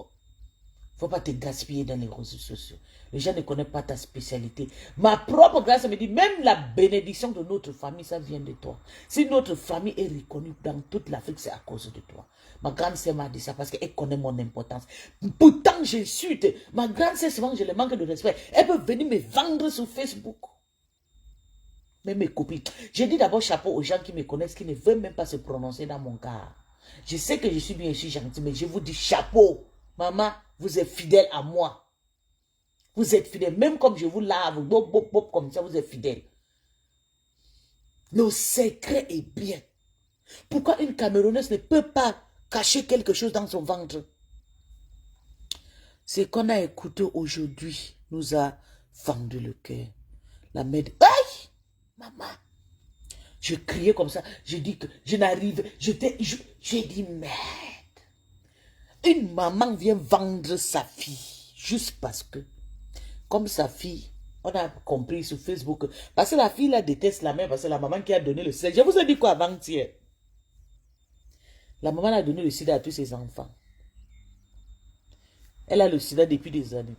Faut pas te gaspiller dans les réseaux sociaux. Les gens ne connaissent pas ta spécialité. Ma propre grâce me dit, même la bénédiction de notre famille, ça vient de toi. Si notre famille est reconnue dans toute l'Afrique, c'est à cause de toi. Ma grande sœur m'a dit ça parce qu'elle connaît mon importance. Pourtant, j'insulte. Ma grande sœur, souvent, je le manque de respect. Elle peut venir me vendre sur Facebook. Même mes copines. J'ai dit d'abord chapeau aux gens qui me connaissent, qui ne veulent même pas se prononcer dans mon cas. Je sais que je suis bien, je suis gentil, mais je vous dis chapeau. Maman, vous êtes fidèle à moi. Vous êtes fidèle. Même comme je vous lave, bop, comme ça, vous êtes fidèle. Le secret est bien. Pourquoi une Camerounaise ne peut pas cacher quelque chose dans son ventre? Ce qu'on a écouté aujourd'hui nous a fendu le cœur. La mère dit, aïe, maman. Je criais comme ça. Je dis que je n'arrive. J'ai dit, merde. Une maman vient vendre sa fille juste parce que, comme sa fille, on a compris sur Facebook, parce que la fille la déteste la mère, parce que la maman qui a donné le sida. Je vous ai dit quoi avant-hier? La maman a donné le sida à tous ses enfants. Elle a le sida depuis des années.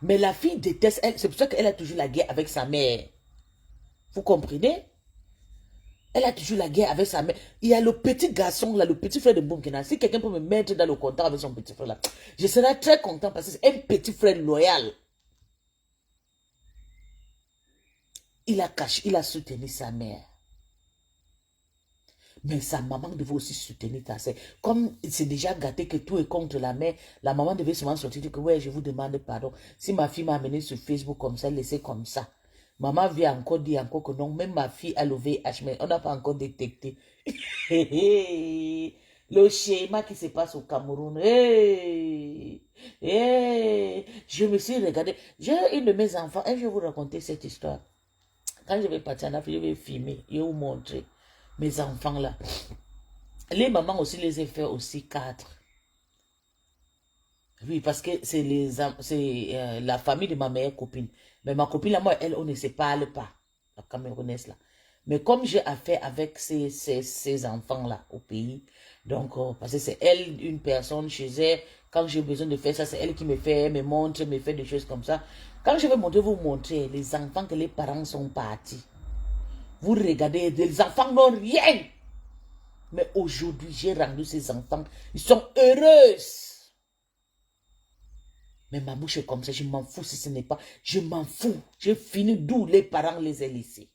Mais la fille déteste elle. C'est pour ça qu'elle a toujours la guerre avec sa mère. Vous comprenez? Elle a toujours la guerre avec sa mère. Il y a le petit garçon là, le petit frère de Boumkina. Si quelqu'un peut me mettre dans le contact avec son petit frère là, je serai très content parce que c'est un petit frère loyal. Il a soutenu sa mère. Mais sa maman devait aussi soutenir ta sœur. Comme c'est déjà gâté que tout est contre la mère, la maman devait souvent sortir dire que ouais, je vous demande pardon. Si ma fille m'a amené sur Facebook comme ça, laissez comme ça. Maman vient encore dire encore que non, même ma fille a le VIH, mais on n'a pas encore détecté. Le schéma qui se passe au Cameroun. Je Je me suis regardé. J'ai une de mes enfants, et je vais vous raconter cette histoire. Quand je vais partir en Afrique, je vais filmer et vous montrer mes enfants là. Les mamans aussi les ai fait aussi 4. Oui, parce que c'est la famille de ma meilleure copine. Mais ma copine là, moi, elle, on ne se parle pas. La Camerounaise là. Mais comme j'ai affaire avec ces enfants-là au pays, donc, parce que c'est elle, une personne chez elle, quand j'ai besoin de faire ça, c'est elle qui me fait, me montre, me fait des choses comme ça. Quand je vais vous montrer les enfants que les parents sont partis. Vous regardez, les enfants n'ont rien. Mais aujourd'hui, j'ai rendu ces enfants, ils sont heureux. Mais ma bouche est comme ça, je m'en fous si ce n'est pas, je m'en fous. J'ai fini d'où les parents les ont laissés.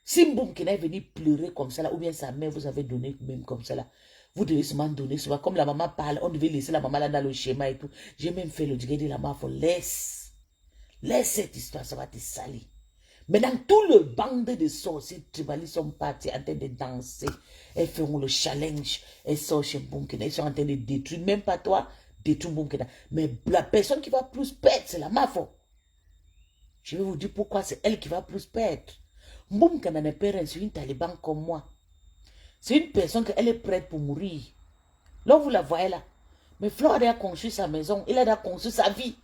Si Mboumkina est venu pleurer comme ça, là, ou bien sa mère vous avez donné même comme ça, là, vous devez seulement donner souvent. Comme la maman parle, on devait laisser la maman là dans le schéma et tout. J'ai même fait le digue de la maman, laisse cette histoire, ça va te salir. Maintenant, tout le bande de sorciers tribalistes sont partis en train de danser. Elles feront le challenge. Elles sortent chez Mboumkina. Ils sont en train de détruire, même pas toi, détruire Mboumkina. Mais la personne qui va plus perdre, c'est la mafia. Je vais vous dire pourquoi c'est elle qui va plus perdre. Mboumkina n'est pas rien, c'est une taliban comme moi. C'est une personne qu'elle est prête pour mourir. Là, vous la voyez là. Mais Flore a construit sa maison. Il a déjà construit sa vie.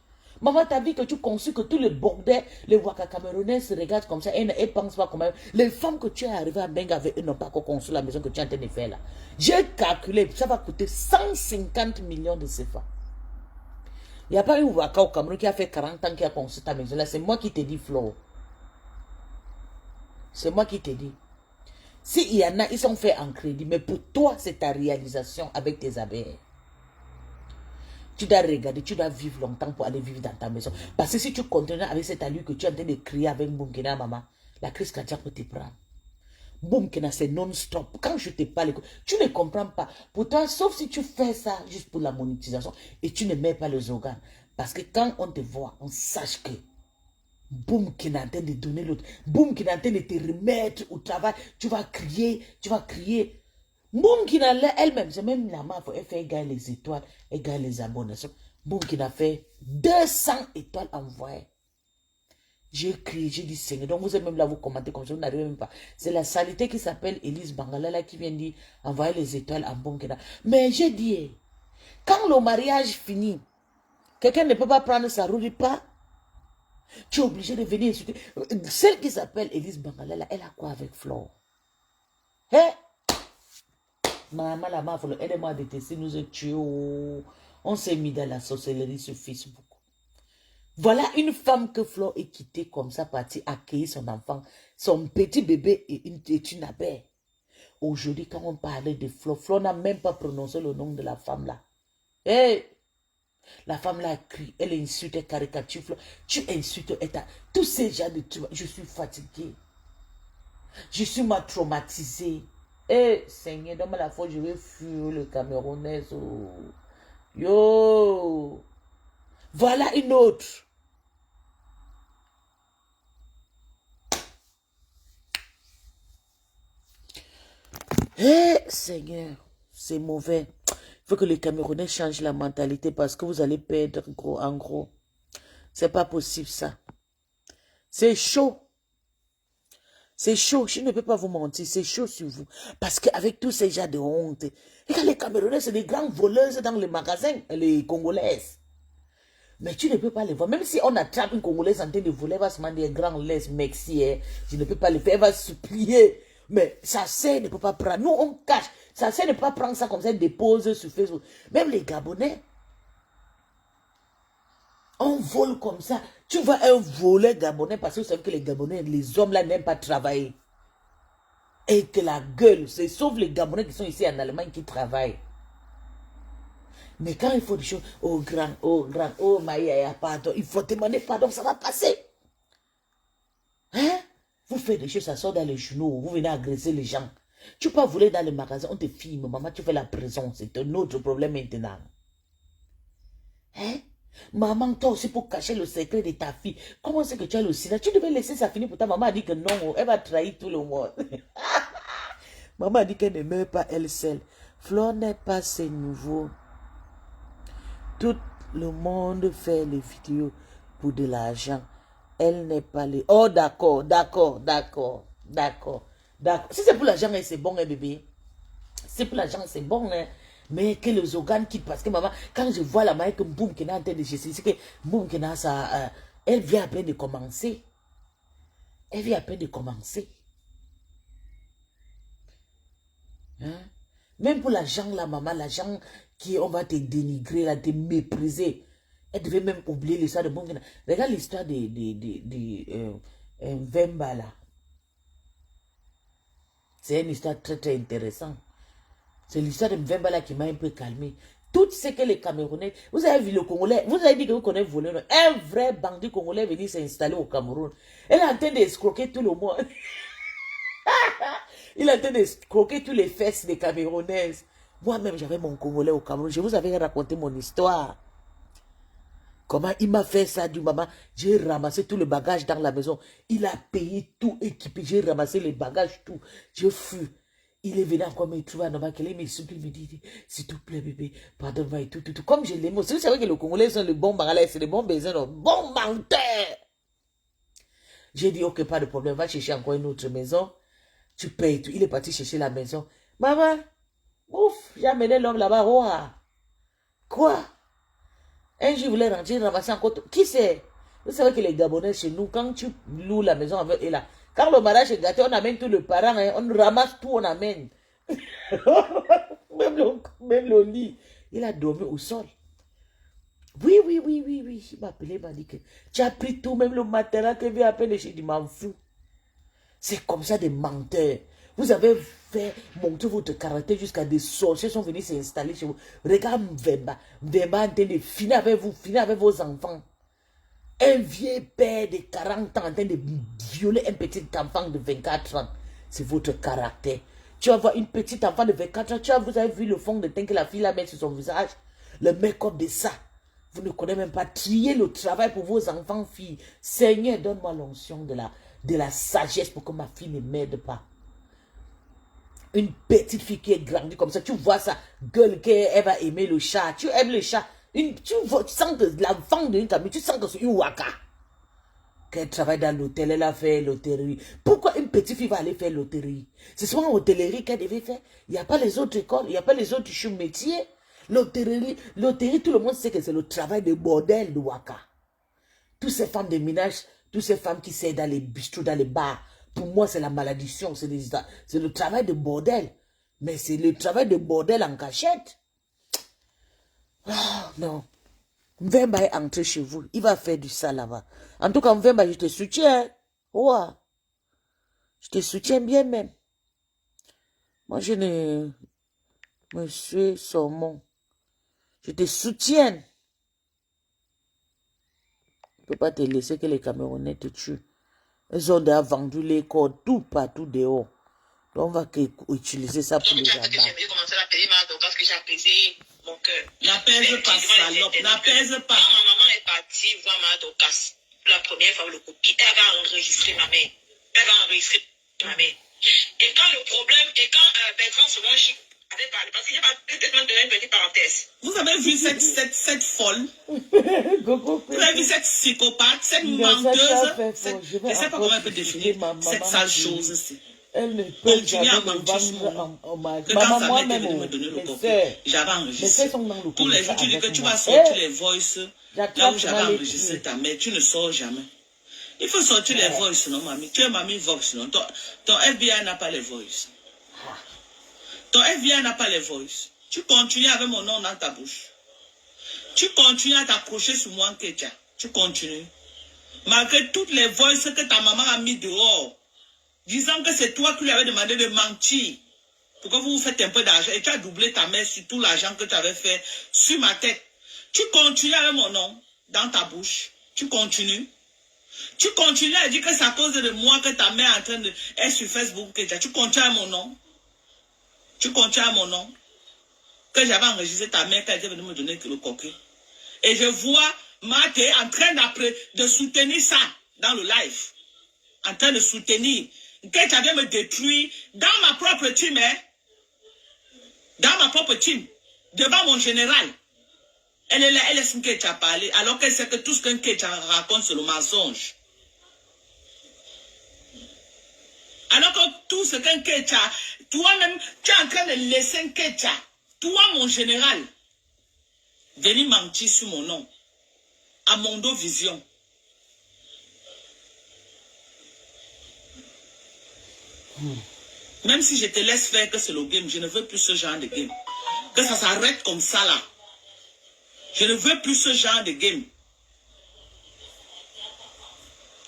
Maman, t'as vu que tu construis que tous les bordels, les Waka Camerounais se regardent comme ça et ne pensent pas comme même. Les femmes que tu es arrivé à Benga avec eux n'ont pas construit la maison que tu es en train de faire là. J'ai calculé, ça va coûter 150 millions de CFA. Il n'y a pas eu Waka au Cameroun qui a fait 40 ans qui a construit ta maison là. C'est moi qui t'ai dit, Flore. C'est moi qui t'ai dit. S'il y en a, ils sont faits en crédit. Mais pour toi, c'est ta réalisation avec tes abeilles. Tu dois regarder, tu dois vivre longtemps pour aller vivre dans ta maison. Parce que si tu continues avec cette allure que tu es en train de crier avec Mboumkina, maman, la crise cardiaque peut te prendre. Mboumkina, c'est non-stop. Quand je te parle, tu ne comprends pas. Pourtant, sauf si tu fais ça juste pour la monétisation et tu ne mets pas les organes. Parce que quand on te voit, on sache que Mboumkina est en train de donner l'autre. Mboumkina est en train de te remettre au travail. Tu vas crier, tu vas crier. Mboumkina elle-même, c'est même la mafia, elle fait égaler les étoiles, égaler les abonnations. Mboumkina fait 200 étoiles envoyées. J'ai crié, j'ai dit Seigneur. Donc vous êtes même là, vous commentez comme ça, vous n'arrivez même pas. C'est la saleté qui s'appelle Elise Bangalala qui vient dire envoyer les étoiles à Mboumkina. Mais j'ai dit, quand le mariage finit, quelqu'un ne peut pas prendre sa roue pas. Tu es obligé de venir insulter. Celle qui s'appelle Elise Bangalala, elle a quoi avec Flore? Hein? Maman, la mafia, aide-moi à détester, nous tuons. On s'est mis dans la sorcellerie sur Facebook. Voilà une femme que Flore est quittée comme ça, partie accueillir son enfant. Son petit bébé est une abeille. Aujourd'hui, quand on parlait de Flore, Flore n'a même pas prononcé le nom de la femme là. Hey! La femme là a crié, elle insulte, elle caricature Flore. Tu insultes, tous ces gens de trucs. Je suis fatiguée. Je suis mal traumatisée. Eh, Seigneur, donne-moi la foi, je vais fuir le Camerounais. Oh. Yo! Voilà une autre. Eh, Seigneur, c'est mauvais. Il faut que les Camerounais changent la mentalité parce que vous allez perdre gros en gros. C'est pas possible ça. C'est chaud. C'est chaud, je ne peux pas vous mentir, c'est chaud sur vous. Parce qu'avec tous ces gens de honte, regarde les Camerounais, c'est des grandes voleuses dans les magasins, les Congolaises. Mais tu ne peux pas les voir. Même si on attrape une Congolaise en train de voler, elle va se demander grand laisse, merci, je ne peux pas le faire, elle va supplier. Mais sa sœur ne peut pas prendre. Nous, on cache. Sa sœur ne peut pas prendre ça comme ça, elle dépose sur Facebook. Même les Gabonais, on vole comme ça. Tu vois un volet gabonais parce que vous savez que les Gabonais, les hommes là n'aiment pas travailler. Et que la gueule, c'est sauf les Gabonais qui sont ici en Allemagne qui travaillent. Mais quand il faut des choses, oh grand, oh Maïa, pardon, il faut demander pardon, ça va passer. Hein? Vous faites des choses, ça sort dans les journaux, vous venez agresser les gens. Tu peux pas voler dans le magasin, on te filme, maman, tu fais la prison, c'est un autre problème maintenant. Hein? Maman, toi aussi pour cacher le secret de ta fille. Comment c'est que tu as le sida? Tu devais laisser ça finir pour ta maman a dit que non, elle va trahir tout le monde. Maman a dit qu'elle ne meurt pas elle seule. Flore n'est pas ce nouveau. Toute Le monde fait les vidéos pour de l'argent. Elle n'est pas les... Oh, d'accord. Si c'est pour l'argent, c'est bon, hein, bébé. C'est pour l'argent, c'est bon, hein. Mais que les organes quittent, parce que maman, quand je vois la maille que Boum qui est en train de gestionner, c'est que Boum qui a ça, elle vient à peine de commencer. Elle vient à peine de commencer. Hein? Même pour l'argent, la maman, l'argent qui on va te dénigrer, là, te mépriser. Elle devait même oublier l'histoire de Boum. Regarde l'histoire de Vemba, là. C'est une histoire très, très intéressante. C'est l'histoire de Mvemba là qui m'a un peu calmé. Tout ce que les Camerounais... Vous avez vu le Congolais, vous avez dit que vous connaissez volé. Un vrai bandit congolais est venu s'installer au Cameroun. Elle est en train d'escroquer tout le monde. Il est en train d'escroquer tous les fesses des Camerounaises. Moi-même, j'avais mon Congolais au Cameroun. Je vous avais raconté mon histoire. Comment il m'a fait ça du maman. J'ai ramassé tout le bagage dans la maison. Il a payé tout équipé. J'ai ramassé les bagages, tout. Je fus. Il est venu encore me trouver à Nova Kelly, mais il me dit, s'il te plaît, bébé, pardonne-moi et tout. Comme je l'aime. Vous savez que les Congolais sont les bons baralais, c'est les bons baisers, les bons menteurs. J'ai dit, ok, pas de problème, va chercher encore une autre maison. Tu payes tout. Il est parti chercher la maison. Maman, ouf, j'ai amené l'homme là-bas. Oh, quoi? Un jour, il voulait rentrer, ramasser encore tout. Qui c'est? Vous savez que les Gabonais chez nous, quand tu loues la maison avec et là, quand le mariage est gâté, on amène tous les parents, hein, on ramasse tout, on amène. même le lit. Il a dormi au sol. Oui. Il m'a appelé, il m'a dit que tu as pris tout, même le matériel que vient à peine. J'ai dit, m'en fous. C'est comme ça des menteurs. Vous avez fait monter votre caractère jusqu'à des sorciers sont venus s'installer chez vous. Regarde Mvemba. Mvemba en train de finir avec vous, finir avec vos enfants. Un vieux père de 40 ans en train de violer un petit enfant de 24 ans. C'est votre caractère. Tu vas voir une petite enfant de 24 ans. Vous avez vu le fond de teint que la fille a mis sur son visage. Le make-up de ça. Vous ne connaissez même pas. Trier le travail pour vos enfants, filles. Seigneur, donne-moi l'onction de la sagesse pour que ma fille ne m'aide pas. Une petite fille qui est grandie comme ça. Tu vois ça. Gueule qu'elle va aimer le chat. Tu aimes le chat. Tu sens que l'enfant d'une famille, tu sens que c'est une waka. Qu'elle travaille dans l'hôtel, elle a fait l'hôtellerie. Pourquoi une petite fille va aller faire l'hôtellerie? C'est souvent l'hôtellerie qu'elle devait faire. Il n'y a pas les autres écoles, il n'y a pas les autres métiers. L'hôtellerie, tout le monde sait que c'est le travail de bordel de waka. Toutes ces femmes de ménage, toutes ces femmes qui s'aident dans les bistrots, dans les bars, pour moi c'est la malédiction, c'est le travail de bordel. Mais c'est le travail de bordel en cachette. Oh, non. Mvemba est entré chez vous. Il va faire du sale là-bas. En tout cas, Mvemba, je te soutiens. Ouais. Je te soutiens bien même. Moi, je ne... Monsieur Saumon. Je te soutiens. Je ne peux pas te laisser que les Camerounais te tuent. Ils ont déjà vendu les corps tout partout dehors. Donc, on va utiliser ça pour les abattre. Mon cœur. N'apaise pas, salope. N'apaise pas. Quand ma maman est partie voir ma Dorcas pour la première fois, le cookie, elle va enregistrer ma mère. Et quand le problème, et quand Bertrand Solange avait parlé, parce que j'ai pas peut-être donné une petite parenthèse. Vous avez vu cette folle? Vous avez vu cette psychopathe, cette menteuse? Je ne sais pas comment elle peut définir cette sale chose-ci. Elle ne peut jamais me vendre en mariage. Maman, moi-même, me donner le copier. J'avais enregistré. Tous les jours, tu dis que tu vas sortir sortir les voices. Là où j'avais enregistré ta mère, tu ne sors jamais. Il faut sortir les voices, non, mamie? Tu es mamie Vox, non? Ton FBI n'a pas les voices. Ton FBI n'a pas les voices. Tu continues avec mon nom dans ta bouche. Tu continues à t'approcher sur moi, Ketia. Tu continues. Malgré toutes les voices que ta maman a mis dehors. Disant que c'est toi qui lui avais demandé de mentir. Pour que vous vous faites un peu d'argent. Et tu as doublé ta mère sur tout l'argent que tu avais fait sur ma tête. Tu continues avec mon nom dans ta bouche. Tu continues. Tu continues à dire que c'est à cause de moi que ta mère est en train de être sur Facebook. Tu continues à mon nom. Tu continues à mon nom. Que j'avais enregistré ta mère quand elle était venue me donner le coquet. Et je vois Marthe en train de soutenir ça dans le live. En train de soutenir. Que tu avais me détruire dans ma propre team, hein? Dans ma propre team. Devant mon général. Elle est là, elle laisse Nkecha parler, alors qu'elle sait que tout ce qu'un Nkecha raconte, c'est le mensonge. Alors que tout ce qu'un Nkecha, toi-même, tu es en train de laisser Nkecha, toi, mon général, venir mentir sur mon nom, à Mondo Vision. Même si je te laisse faire que c'est le game, je ne veux plus ce genre de game. Que ça s'arrête comme ça là. Je ne veux plus ce genre de game.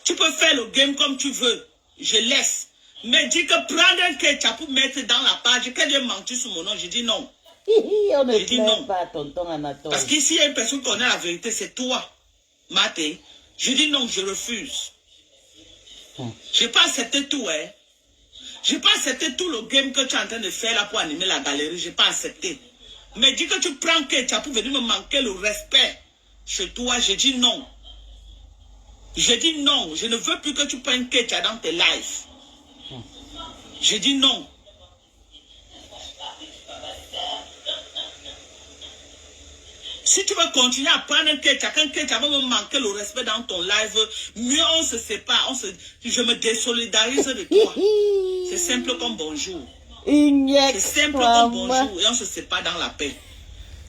Tu peux faire le game comme tu veux. Je laisse. Mais dis que prendre un Nkecha pour mettre dans la page, qu'elle ait menti sur mon nom, je dis non. On ne Je dis non. plaît pas, tonton Anatole. Parce qu'ici, il y a une personne qui connaît la vérité, c'est toi, Maté. Je dis non, je refuse. Je n'ai pas accepté tout, hein. Je n'ai pas accepté tout le game que tu es en train de faire là pour animer la galerie. Je n'ai pas accepté. Mais dis que tu prends Nkecha pour venir me manquer le respect chez toi, je dis non. Je dis non. Je ne veux plus que tu prennes Nkecha dans tes lives. Je dis non. Si tu veux continuer à prendre un Nkecha, quand Nkecha va me manquer le respect dans ton live, mieux on se sépare, je me désolidarise de toi. C'est simple comme bonjour. C'est simple comme bonjour et on se sépare dans la paix.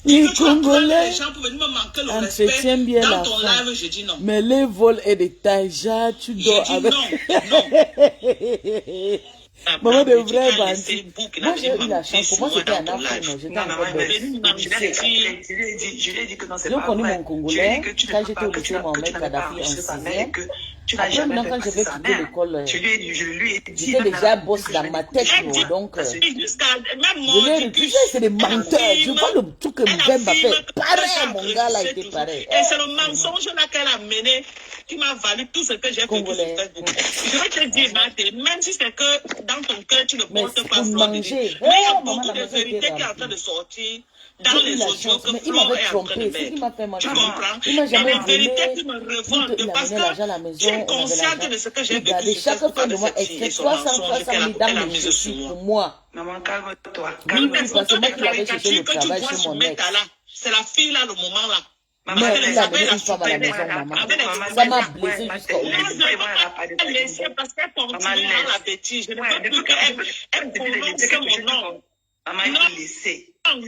Les tu vas prendre Congolais les gens pour venir me manquer le respect entretiennent bien dans la ton femme. live, je dis non. Mais les vols et les tajas, tu dors Je dis avec... non. Maman de vrai Tu as laissé bandit. Bouk, il Moi a j'ai eu venu la mentir chance. Pour sur moi moi c'était dans un ton enfant. live. Non, j'étais Non, encore maman, belle. je lui ai dit que non, c'est J'ai pas connu vrai. mon Je lui ai Congolais dit que tu quand n'as j'étais pas, au que tu lycée n'as Mohamed pas Kadhafi en enregistré sa mère et 6e. que tu n'as Après jamais maintenant fait quand je passer vais sa quitter mère. l'école, Je lui ai dit. j'étais même déjà dans boss que dans je ma vais tête. t'écouter, Donc, parce que Même je mon l'ai tu sais, c'est des menteurs. Je vois le truc que Mbemba fait. Pareil, mon gars là était pareil. Et c'est le mensonge là qu'elle a mené qui m'a valu tout ce que j'ai fait sur Congolais. Facebook. Je vais te dire, Maté, même si c'est que dans ton cœur, tu ne Mais portes c'est pas pour Fleur de manger. Lys. Mais il y a Maman, beaucoup la de maison était vérités qui est en train remplie. de sortir dans J'ai eu les la audios chance, que mais il Fleur m'avait est en train de trompé. C'est mettre. qui m'a fait mal. Tu comprends? Il m'a Il y a jamais des vérités donné. qui me Quand révoltent il parce amenait l'argent à la que maison, tu es on avait consciente l'argent. de ce que j'ai vécu Regardez, sur chaque Facebook fin de avec mois, cette fille et extrait son 300 mensonge fois qu'elle mis dans a mes mis sur chaussures moi. pour moi. Maman, calme-toi. Oui, Même les oui, parce que photos moi de qui l'avais cherché le caricature que tu travail vois chez sur mon Meta ex. là, c'est la fille là, le moment là. Maman, Mais Elle il a avait amené la une femme à la soutenue. maison, maman. Avec Ça les m'a blessé jusqu'à Moi, aujourd'hui. je ne peux pas laisser parce qu'elle continue dans la bêtise. Je ne veux plus qu'elle prononce mon nom. Maman, il faut laisser. Non,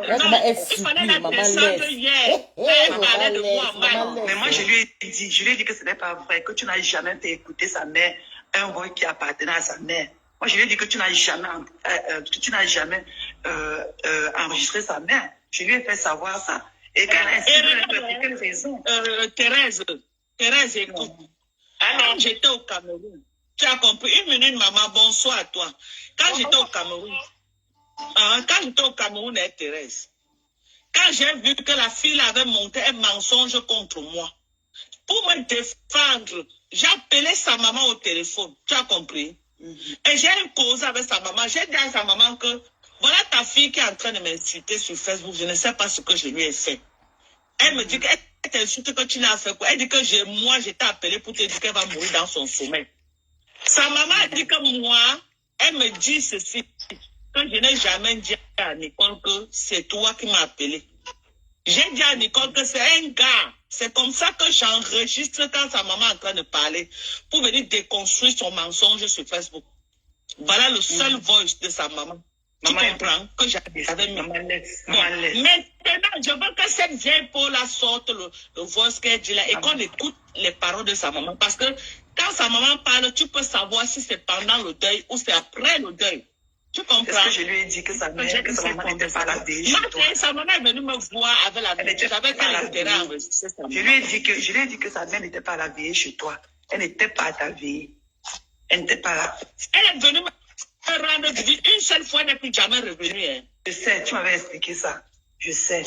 Là, maman, elle il fallait supplie, la maman descendre laisse. hier. Eh, Elle maman parlait de moi maman mal. Mais moi, laisse. je lui ai dit que ce n'est pas vrai, que tu n'as jamais fait écouter sa mère, un voix qui appartenait à sa mère. Moi, je lui ai dit que tu n'as jamais enregistré sa mère. Je lui ai fait savoir ça. Et quand elle insiste, pour quelle raison? Thérèse, écoute. Quand j'étais au Cameroun, tu as compris? Une minute, maman, bonsoir à toi. Quand j'étais au Cameroun, avec Thérèse, quand j'ai vu que la fille avait monté un mensonge contre moi, pour me défendre, j'ai appelé sa maman au téléphone. Tu as compris? Et j'ai causé avec sa maman. J'ai dit à sa maman que voilà ta fille qui est en train de m'insulter sur Facebook. Je ne sais pas ce que je lui ai fait. Elle me dit qu'elle t'insulte que tu l'as fait quoi. Elle dit que moi, je t'ai appelé pour te dire qu'elle va mourir dans son sommeil. Sa maman a dit que moi, elle me dit ceci. Que je n'ai jamais dit à Nicole que c'est toi qui m'as appelé. J'ai dit à Nicole que c'est un gars. C'est comme ça que j'enregistre quand sa maman est en train de parler pour venir déconstruire son mensonge sur Facebook. Voilà le seul voice de sa maman. Tu comprends que j'avais mis. Maintenant, je veux que cette vieille peau-là sorte le voice qu'elle dit là et qu'on écoute les paroles de sa maman. Parce que quand sa maman parle, tu peux savoir si c'est pendant le deuil ou c'est après le deuil. Tu comprends? Est-ce que je lui ai dit que sa maman n'était pas la veille chez toi? Sa maman est venue me voir avec la bêtise, avec quel intérêt enregistrer sa maman. Je lui ai dit que sa mère n'était pas à la veille chez toi. Elle n'était pas à ta veille. Elle n'était pas là. Elle est venue me rendre visite une seule fois, elle n'est plus jamais revenue. Hein. Je sais, tu m'avais expliqué ça. Je sais.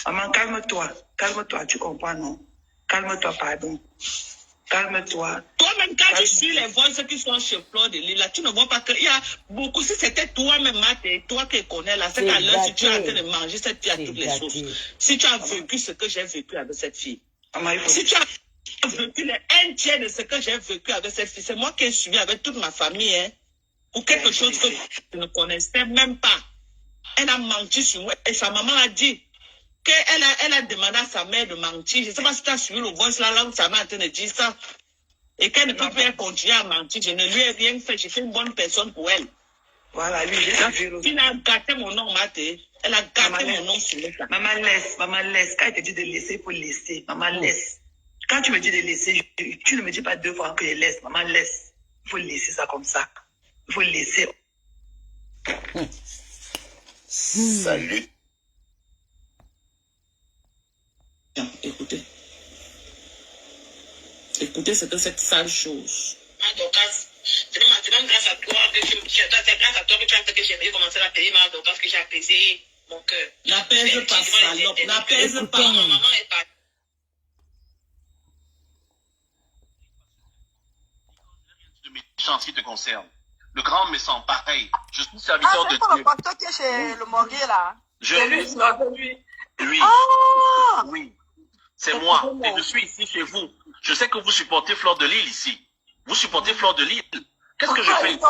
Maman, calme-toi. Calme-toi, tu comprends, non? Calme-toi, pardon. Calme-toi. Toi-même, quand tu suis les voix qui sont chez Fleur de Lys, là, tu ne vois pas qu'il y a beaucoup. Si c'était toi-même, Maté, toi qui connais là, c'est qu'à l'heure, si tu es en train de manger cette fille à toutes les sauces. Si tu as vécu ce que j'ai vécu avec cette fille. Si tu as vécu un tiers de ce que j'ai vécu avec cette fille, c'est moi qui ai suivi avec toute ma famille, hein, pour quelque chose que je ne connaissais même pas. Elle a menti sur moi et sa maman a dit qu'elle a demandé à sa mère de mentir. Je ne sais pas si tu as suivi le voice là où sa mère est en train de dire ça. Et qu'elle ne peut plus continuer à mentir. Je ne lui ai rien fait. J'ai fait une bonne personne pour elle. Voilà, lui, il a gâté mon nom, Maté. Elle a gâté mon nom sur le tas. Maman laisse. Quand elle te dit de laisser, il faut laisser. Maman laisse. Quand tu me dis de laisser, tu ne me dis pas 2 fois que je laisse. Maman laisse. Il faut laisser ça comme ça. Il faut laisser. Salut. Écoutez. Écoutez ce que cette sale chose. C'est même grâce à toi que c'est grâce à toi que tu as fait que j'ai commencé à payer ma Dorcas, que j'ai apaisé mon cœur. N'apaise pas, salope. N'apaise pas. Ma maman est partie. De méchants en ce qui te concerne. Le grand me sent pareil. Je suis serviteur de c'est pas Dieu. le pasteur qui est chez le Morguet là. C'est lui. Oui. Ah! Oui. C'est moi. Et je suis ici chez vous. Je sais que vous supportez Fleur de Lille ici. Vous supportez Fleur de Lille. Qu'est-ce que je fais ici?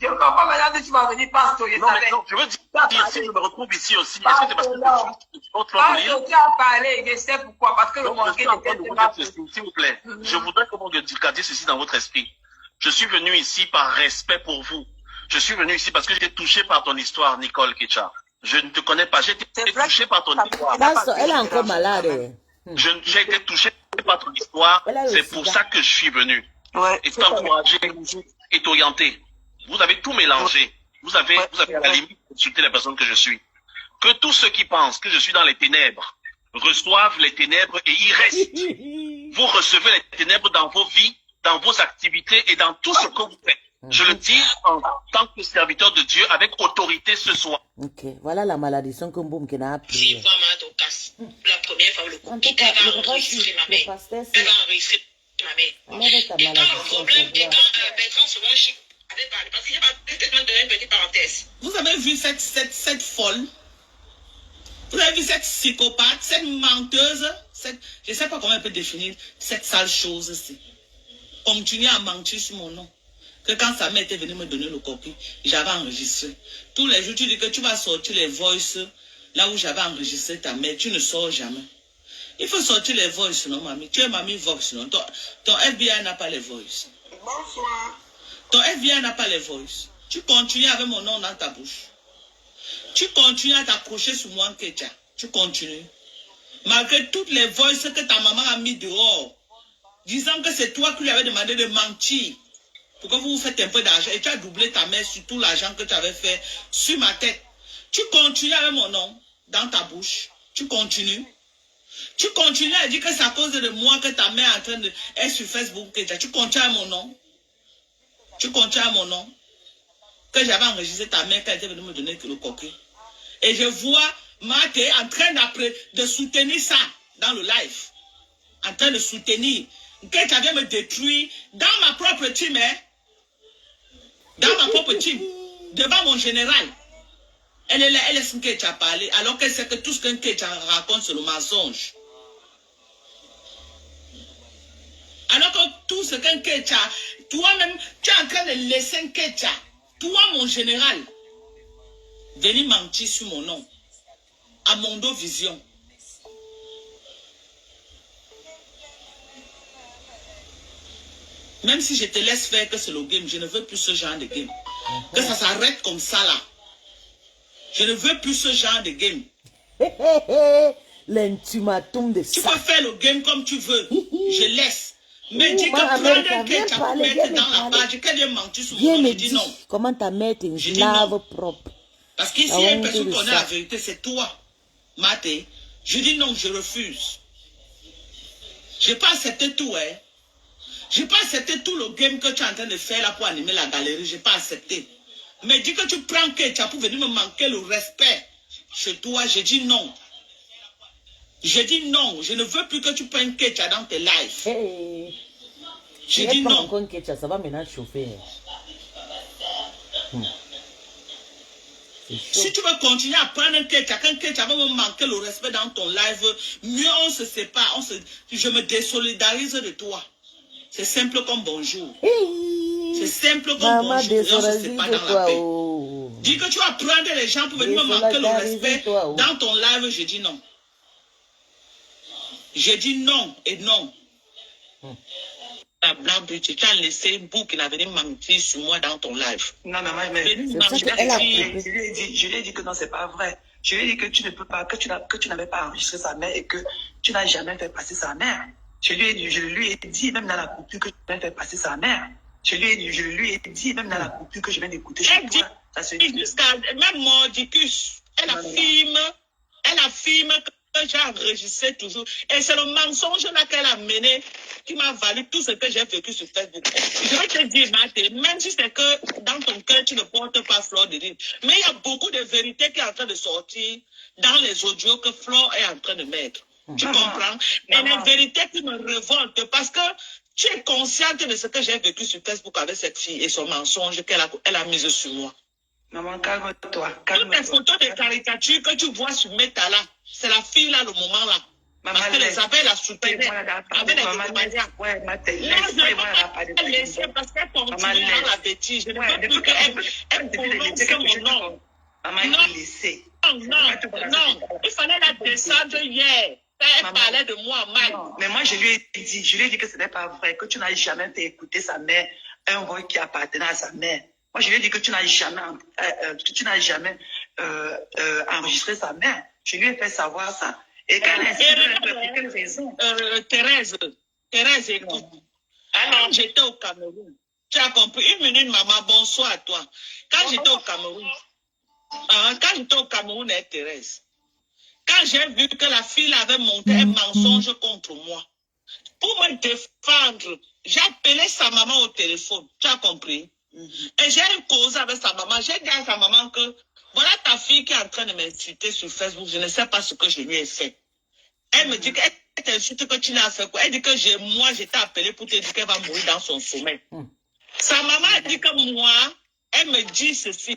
Je ne comprends pas maintenant que tu vas venir pastorer. Non, mais non, je veux dire, si je me retrouve ici aussi, est-ce que c'est parce que je supporte Fleur de Lille? Tu as parlé, je sais pourquoi. Parce que le Donc, je Morguet suis en train était de vous tellement... dire ceci, s'il vous plaît. Je voudrais que vous gardiez ceci dans votre esprit. Je suis venu ici par respect pour vous. Je suis venu ici parce que j'ai été touché par ton histoire, Nicole Kecha. Je ne te connais pas, j'ai été touché par ton histoire. Elle est encore malade. J'ai été touché par ton histoire, c'est pour ça que je suis venu. Ouais, Et t'encourager et t'orienter. Vous avez tout mélangé. Vous avez à la limite insulté la personne que je suis. Que tous ceux qui pensent que je suis dans les ténèbres reçoivent les ténèbres et y restent. Vous recevez les ténèbres dans vos vies, dans vos activités et dans tout ce que vous faites. Je le dis en tant que serviteur de Dieu avec autorité ce soir. Ok, voilà la malédiction que Mboum qui a appris. J'ai vraiment Dorcas. La première fois, le coup, elle va enregistrer ma mère. Elle va enregistrer ma mère. Et quand le problème, et quand Bertrand souvent avait parlé, parce que j'ai pas peut-être donner une petite parenthèse. Vous avez vu cette folle? Vous avez vu cette psychopathe, cette menteuse, je ne sais pas comment elle peut définir cette sale chose-ci. Continuer à mentir sur mon nom. Que quand sa mère était venue me donner le coquille, j'avais enregistré. Tous les jours, tu dis que tu vas sortir les voices là où j'avais enregistré ta mère. Tu ne sors jamais. Il faut sortir les voices, non, mamie? Tu es mamie Vox, non? Ton FBI n'a pas les voices. Bonsoir. Ton FBI n'a pas les voices. Tu continues avec mon nom dans ta bouche. Tu continues à t'accrocher sur moi, Kecha. Tu continues. Malgré toutes les voices que ta maman a mis dehors, disant que c'est toi qui lui avais demandé de mentir. Pourquoi vous faites un peu d'argent et tu as doublé ta mère sur tout l'argent que tu avais fait sur ma tête. Tu continues avec mon nom dans ta bouche. Tu continues. Tu continues à dire que c'est à cause de moi que ta mère est en train de être sur Facebook. Tu continues à mon nom. Tu continues à mon nom. Que j'avais enregistré ta mère quand elle était venue me donner le coquille. Et je vois Marthe en train de soutenir ça dans le live. En train de soutenir. Que tu avais me détruire dans ma propre team, hein? Dans ma propre team. Devant mon général. Elle est là, elle est ce que tu as parlé. Alors qu'elle sait que tout ce que tu raconte, c'est le mensonge. Alors que tout ce que tu as, toi-même, tu es en train de laisser un Kecha. Toi, mon général, venir mentir sur mon nom. À Mondo Vision. Même si je te laisse faire que c'est le game, je ne veux plus ce genre de game. Que ça s'arrête comme ça là. Je ne veux plus ce genre de game. L'intimatum de Tu ça. peux faire le game comme tu veux. Je laisse. Mais dis que prendre un ketchup pour mettre dans la page, qu'elle ait menti sur mon nom, je dis non. Comment ta mère est une Je dis slave non. propre. Parce qu'ici, il y a une personne qui connaît la vérité, c'est toi, Maté. Je dis non, je refuse. Je n'ai pas accepté tout, hein. Je n'ai pas accepté tout le game que tu es en train de faire là pour animer la galerie. Je n'ai pas accepté. Mais dis que tu prends Kecha pour venir me manquer le respect chez toi, je dis non. Je dis non. Je ne veux plus que tu prennes Kecha dans tes lives. Hey. Je dis non. Ça va maintenant chauffer. Si tu veux continuer à prendre un Kecha, quand Kecha va me manquer le respect dans ton live, mieux on se sépare. Je me désolidarise de toi. C'est simple comme bonjour. C'est simple comme bonjour. Et on se sépare dans la paix. Dis que tu vas prendre les gens pour venir me manquer le respect dans ton live, je dis non. J'ai dit non et non. La blanc, tu as laissé Boukina venir mentir sur moi dans ton live. Non, maman, mais je lui ai dit que non, c'est pas vrai. Je lui ai dit que tu ne peux pas, que tu n'avais pas enregistré sa mère et que tu n'as jamais fait passer sa mère. Je lui ai dit, même dans la coupure, que je viens de faire passer sa mère. Je lui ai dit, même dans la coupure, que je viens d'écouter chez toi. Ça se dit. Même Mordicus, elle affirme que j'ai enregistré toujours. Et c'est le mensonge là qu'elle a mené qui m'a valu tout ce que j'ai vécu sur Facebook. Je vais te dire, Mathé, même si c'est que dans ton cœur, tu ne portes pas Fleur de Lys, mais il y a beaucoup de vérités qui sont en train de sortir dans les audios que Fleur est en train de mettre. Tu comprends? Et les vérités qui me révoltent parce que tu es consciente de ce que j'ai vécu sur Facebook avec cette fille et son mensonge qu'elle a mis sur moi. Maman, calme-toi. Toutes les photos de caricature que tu vois sur Meta là, c'est la fille là, le moment là. Maman, parce que les appels la soutenaient avec les témoignages. Ouais, là, je ne peux pas laisser parce qu'elle continue dans la bêtise. Je ne veux plus qu'elle prononce mon nom. Maman, il faut laisser. Non, il fallait la descendre hier. Elle parlait de moi mal. Mais moi, je lui ai dit que ce n'est pas vrai, que tu n'as jamais fait écouter sa mère, un voix qui appartenait à sa mère. Moi, je lui ai dit que tu n'as jamais enregistré sa mère. Je lui ai fait savoir ça. Et quand pour quelle raison? Thérèse, écoute. Quand j'étais au Cameroun, tu as compris? Une minute, maman, bonsoir à toi. Quand j'étais au Cameroun, Thérèse, quand j'ai vu que la fille avait monté un mensonge contre moi, pour me défendre, j'ai appelé sa maman au téléphone. Tu as compris? Et j'ai causé avec sa maman. J'ai dit à sa maman que voilà ta fille qui est en train de m'insulter sur Facebook. Je ne sais pas ce que je lui ai fait. Elle me dit qu'elle t'insulte, que tu l'as fait quoi. Elle dit que moi, je t'ai appelé pour te dire qu'elle va mourir dans son sommeil. Sa maman a dit que moi, elle me dit ceci,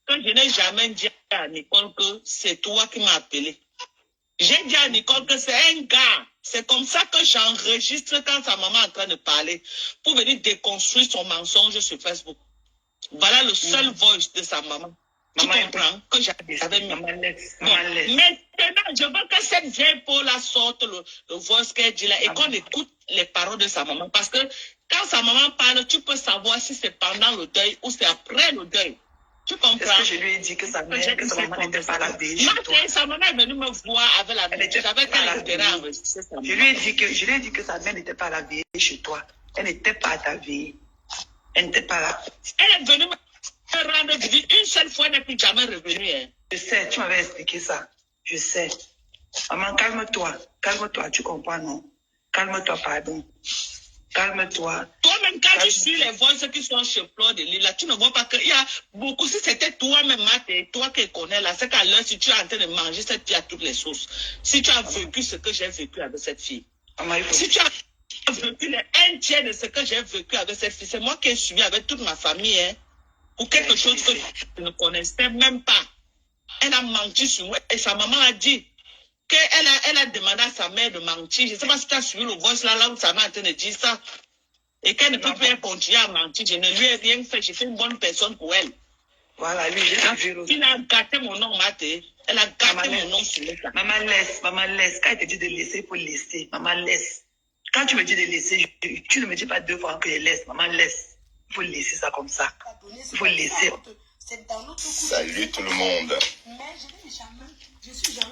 que je n'ai jamais dit à Nicole que c'est toi qui m'as appelé. J'ai dit à Nicole que c'est un gars. C'est comme ça que j'enregistre quand sa maman est en train de parler pour venir déconstruire son mensonge sur Facebook. Voilà le seul voice de sa maman. Tu comprends que j'avais mis. Maintenant, je veux que cette vieille peau-là sorte le voice qu'elle dit là et qu'on écoute les paroles de sa maman. Parce que quand sa maman parle, tu peux savoir si c'est pendant le deuil ou c'est après le deuil. Tu comprends? Est-ce que je lui ai dit que sa maman n'était pas la veille chez toi? Sa maman est venue me voir avec la veille. Je lui ai dit que sa mère n'était pas la veille chez toi. Elle n'était pas à ta veille. Elle n'était pas là. Elle est venue me rendre visite une seule fois, elle n'est plus jamais revenue. Hein. Je sais, tu m'avais expliqué ça. Je sais. Maman, calme-toi. Calme-toi, tu comprends, non? Calme-toi, pardon. Calme-toi. Toi-même, quand tu suis les voix qui sont chez Fleur de Lys, là, tu ne vois pas qu'il y a beaucoup. Si c'était toi-même, toi qui connais là, c'est qu'à l'heure, si tu es en train de manger cette fille à toutes les sauces, si tu as vécu ce que j'ai vécu avec cette fille, si tu as vécu un tiers de ce que j'ai vécu avec cette fille, c'est moi qui ai suivi avec toute ma famille, hein, pour quelque chose que je ne connaissais même pas. Elle a menti sur moi et sa maman a dit qu'elle a demandé à sa mère de mentir. Je ne sais pas si tu as suivi le voice là où sa mère est en train de dire ça. Et qu'elle ne peut plus continuer à mentir. Je ne lui ai rien fait. J'étais une bonne personne pour elle. Voilà, lui, j'ai vu. Il a gâté mon nom, Mathé. Elle a gâté mon nom sur le tas. Maman, laisse. Quand elle te dit de laisser, il faut laisser. Maman, laisse. Quand tu me dis de laisser, tu ne me dis pas 2 fois que je laisse. Maman, laisse. Il faut laisser ça comme ça. Il faut laisser. Salut tout le monde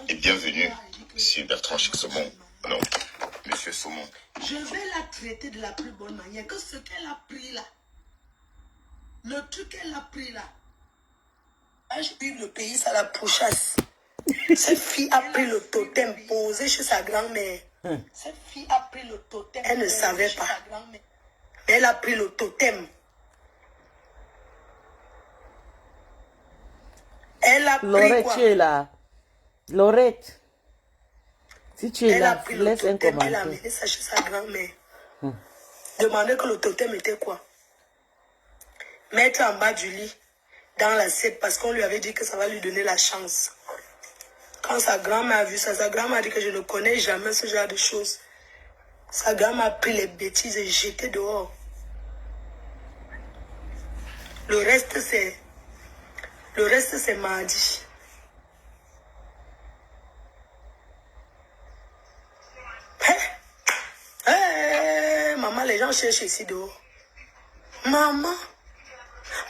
et bienvenue sur Bertrand Chic Saumon. Non, Monsieur Saumon. Je vais la traiter de la plus bonne manière que ce qu'elle a pris là. Le truc qu'elle a pris là. Je vive le pays, ça la pourchasse. Cette fille a pris le totem posé chez sa grand-mère. Cette fille a pris le totem. Elle ne savait pas. Mais elle a pris le totem. Elle a pris Laurette, quoi? tu es là. Laurette, si tu es Elle a là, pris le laisse un totem, elle a commentaire. amené ça chez sa grand-mère. Demandez que le totem était quoi? Mettre en bas du lit, dans l'assiette, parce qu'on lui avait dit que ça va lui donner la chance. Quand sa grand-mère a vu ça, sa grand-mère a dit que je ne connais jamais ce genre de choses. Sa grand-mère a pris les bêtises et jeté dehors. Le reste, c'est mardi. Maman, les gens cherchent ici dehors. Maman.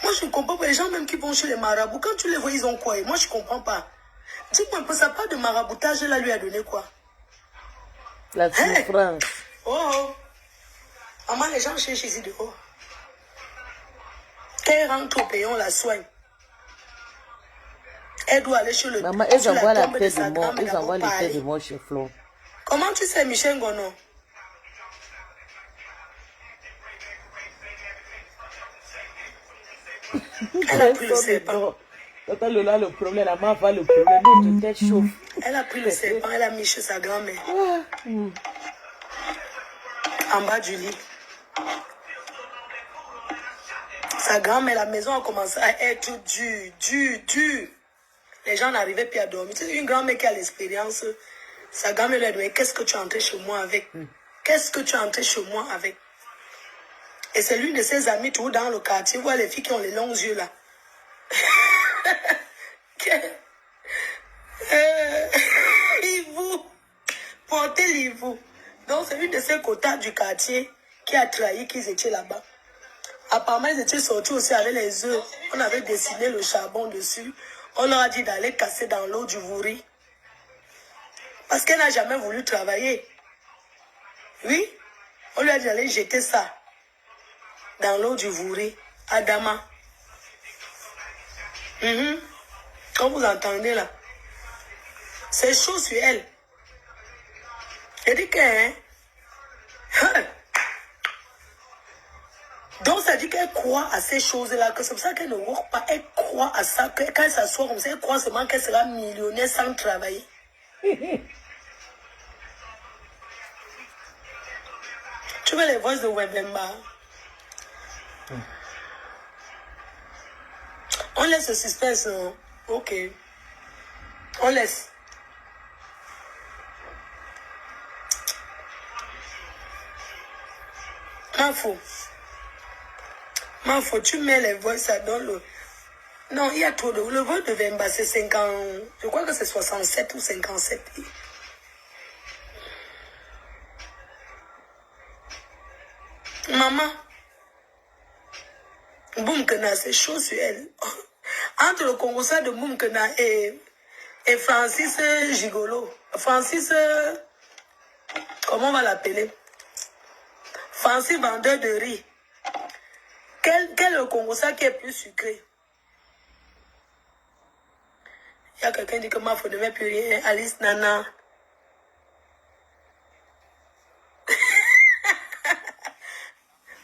Moi, je ne comprends pas. Les gens même qui vont chez les marabouts, quand tu les vois, ils ont quoi? Et moi, je ne comprends pas. Dis-moi un peu, ça part de maraboutage, là, lui a donné quoi? La souffrance. Oh. Maman, les gens cherchent ici dehors. Elle rentre au pays, on la soigne. Elle doit aller chez le... Maman, ils envoient la tête de mort. Ils envoient les têtes de mort chez Flo. Comment tu sais, Michel Ngono? Elle a pris le serpent. Tata Lola, le problème, la maman va le problème. Notre tête chauffe. Elle a pris le serpent, elle a mis chez sa grand-mère. En bas du lit. Sa grand-mère, la maison a commencé à être dure. Les gens n'arrivaient plus à dormir. C'est une grand-mère qui a l'expérience. Sa grand-mère lui a dit, qu'est-ce que tu es entré chez moi avec? Qu'est-ce que tu es entré chez moi avec? Et c'est l'une de ses amies, toujours dans le quartier. Vous voyez les filles qui ont les longs yeux là. Livou. Portez Livou. Donc c'est une de ces quotas du quartier qui a trahi qu'ils étaient là-bas. Apparemment, ils étaient sortis aussi avec les œufs. On avait dessiné le charbon dessus. On leur a dit d'aller casser dans l'eau du Vouri. Parce qu'elle n'a jamais voulu travailler. Oui, on lui a dit d'aller jeter ça dans l'eau du Vouri, à Dama. Comme vous entendez là. C'est chaud sur elle. Elle dit que... Donc ça dit qu'elle croit à ces choses-là, que c'est pour ça qu'elle ne work pas. Elle croit à ça, que quand elle s'assoit comme ça, elle croit seulement qu'elle sera millionnaire sans travailler. Tu veux les voix de Webemba? On laisse le suspense, non? Ok. On laisse. Mafo, tu mets les voix ça dans le... Non, il y a trop de... Le voix de Wemba, c'est 50... Je crois que c'est 67 ou 57. Maman. Boumkena, c'est chaud sur elle. Entre le Congolais de Boumkena et Francis Gigolo. Francis... comment on va l'appeler? Francis vendeur de riz. Quel est le Congolais qui est plus sucré? Il y a quelqu'un qui dit que ma faute ne met plus rien. Alice Nana.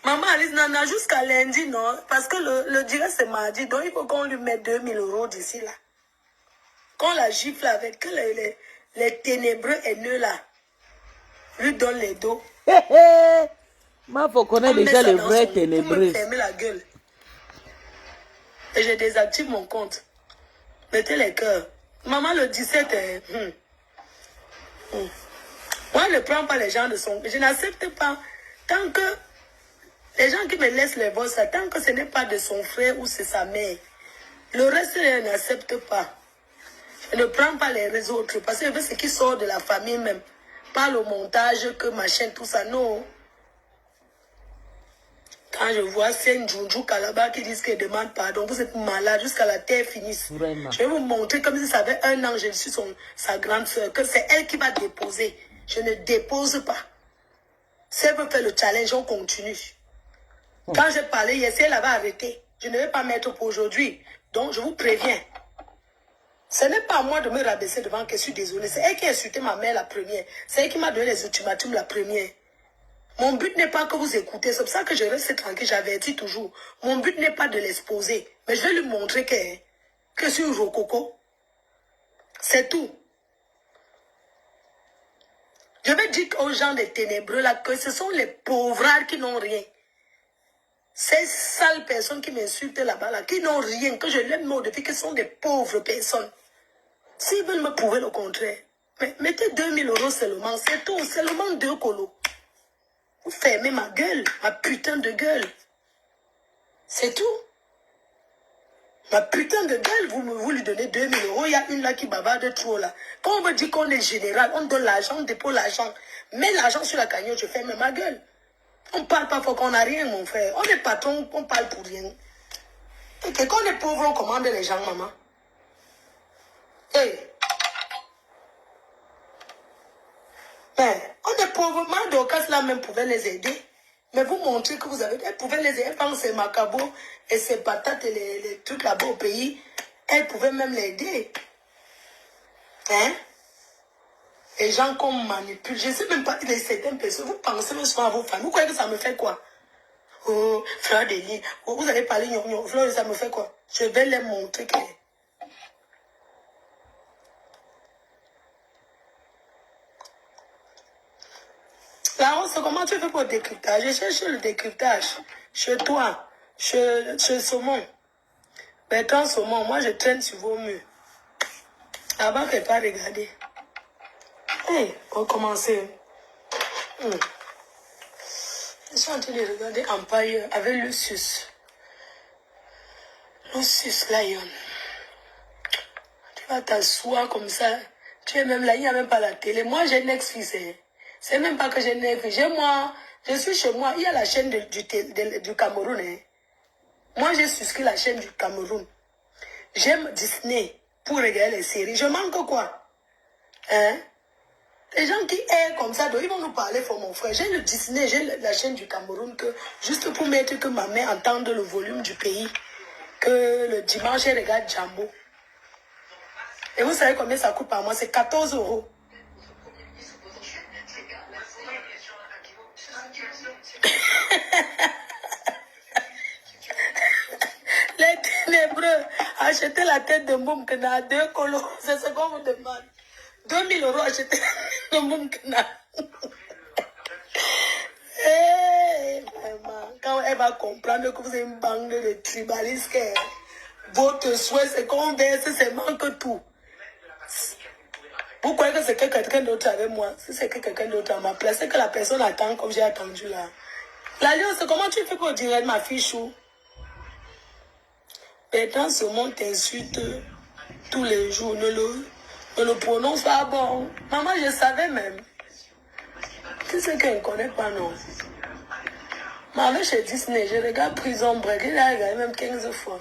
Maman Alice Nana, jusqu'à lundi, non? Parce que le direct c'est mardi, donc il faut qu'on lui mette 2000 € d'ici là. Qu'on la gifle avec, que les ténébreux haineux là lui donnent les dos. Ma faut connaître déjà les vrais ténébreux. Me fermer la gueule. Et je désactive mon compte. Mettez les cœurs. Maman le 17 Moi je ne prends pas les gens de son... Je n'accepte pas. Tant que... Les gens qui me laissent les voix, ça, tant que ce n'est pas de son frère ou c'est sa mère. Le reste, je n'accepte pas. Je ne prends pas les autres. Parce que ce qui sort de la famille même. Pas le montage, que machin, tout ça. Non. Quand je vois Sen Junju Kalaba qui disent qu'elle demande pardon, vous êtes malade jusqu'à la terre finisse. Vraiment. Je vais vous montrer comme si ça avait 1 an, je suis sa grande soeur, que c'est elle qui va déposer. Je ne dépose pas. Si elle veut faire le challenge, on continue. Quand j'ai parlé hier, si elle avait arrêté, je ne vais pas mettre pour aujourd'hui. Donc, je vous préviens. Ce n'est pas à moi de me rabaisser devant qu'elle, je suis désolée. C'est elle qui a insulté ma mère la première. C'est elle qui m'a donné les ultimatums la première. Mon but n'est pas que vous écoutez. C'est pour ça que je reste tranquille. J'avertis toujours. Mon but n'est pas de l'exposer. Mais je vais lui montrer que je suis un rococo. C'est tout. Je vais dire aux gens des ténébreux là que ce sont les pauvres qui n'ont rien. Ces sales personnes qui m'insultent là-bas, là, qui n'ont rien, que je l'aime mot depuis que ce sont des pauvres personnes. S'ils veulent me prouver le contraire, mais mettez 2000 € seulement, c'est tout, seulement 2 colos. Vous fermez ma gueule, ma putain de gueule. C'est tout. Ma putain de gueule, vous lui donnez 2000 €, il y a une là qui bavarde trop là. Quand on me dit qu'on est général, on donne l'argent, on dépose l'argent. Mets l'argent sur la cagnotte, je ferme ma gueule. On ne parle pas fort qu'on n'a rien, mon frère. On est patron, on parle pour rien. Et que quand on est pauvre, on commande les gens, maman. Hey. Mais on est pauvre. Ma Dorcas là même pouvait les aider. Mais vous montrez que vous avez... Elle pouvait les aider. Elle pense ses macabos et ses patates et les trucs là-bas au pays. Elle pouvait même l'aider. Hein? Les gens qu'on manipule. Je ne sais même pas les certaines personnes. Vous pensez même souvent à vos familles. Vous croyez que ça me fait quoi? Oh, Fleur de Lys. Oh, vous allez parler gnon. Fleur, ça me fait quoi? Je vais les montrer que... La Rose, comment tu fais pour le décryptage? Je cherche le décryptage. Chez toi. Chez Saumon. Bertrand Saumon, moi je traîne sur vos murs. Là-bas, je ne pas regarder. Hey, on commence. Je suis en train de regarder Empire avec Lucius. Lucius Lion. Tu vas t'asseoir comme ça. Tu es même là, il n'y a même pas la télé. Moi, j'ai Netflix. C'est même pas que j'ai Netflix. Je suis chez moi. Il y a la chaîne du Cameroun. Hein. Moi, j'ai souscrit la chaîne du Cameroun. J'aime Disney pour regarder les séries. Je manque quoi? Hein? Les gens qui aiment comme ça, ils vont nous parler pour mon frère. J'ai le Disney, j'ai la chaîne du Cameroun, juste pour mettre que ma mère entende le volume du pays. Que le dimanche, elle regarde Jambo. Et vous savez combien ça coûte par mois? C'est 14 €. Les ténébreux, achetez la tête de Mboumkena à 2 colos. C'est ce qu'on vous demande. 2000 € acheter de Mboumkena. Hey, vraiment, quand elle va comprendre que vous avez une bande de tribalistes, votre souhait, c'est qu'on verse, c'est manque tout. Vous croyez que c'est que quelqu'un d'autre avec moi? Si c'est que quelqu'un d'autre à ma place, c'est que la personne attend comme j'ai attendu là. L'alliance, comment tu fais pour dire ma fille chou? Bertrand ce monde t'insulte tous les jours. Ne le prononce pas bon. Maman, je savais même. Tu sais qu'elle ne connaît pas, non? Maman, chez Disney, je regarde Prison Break. Il a regardé même 15 fois.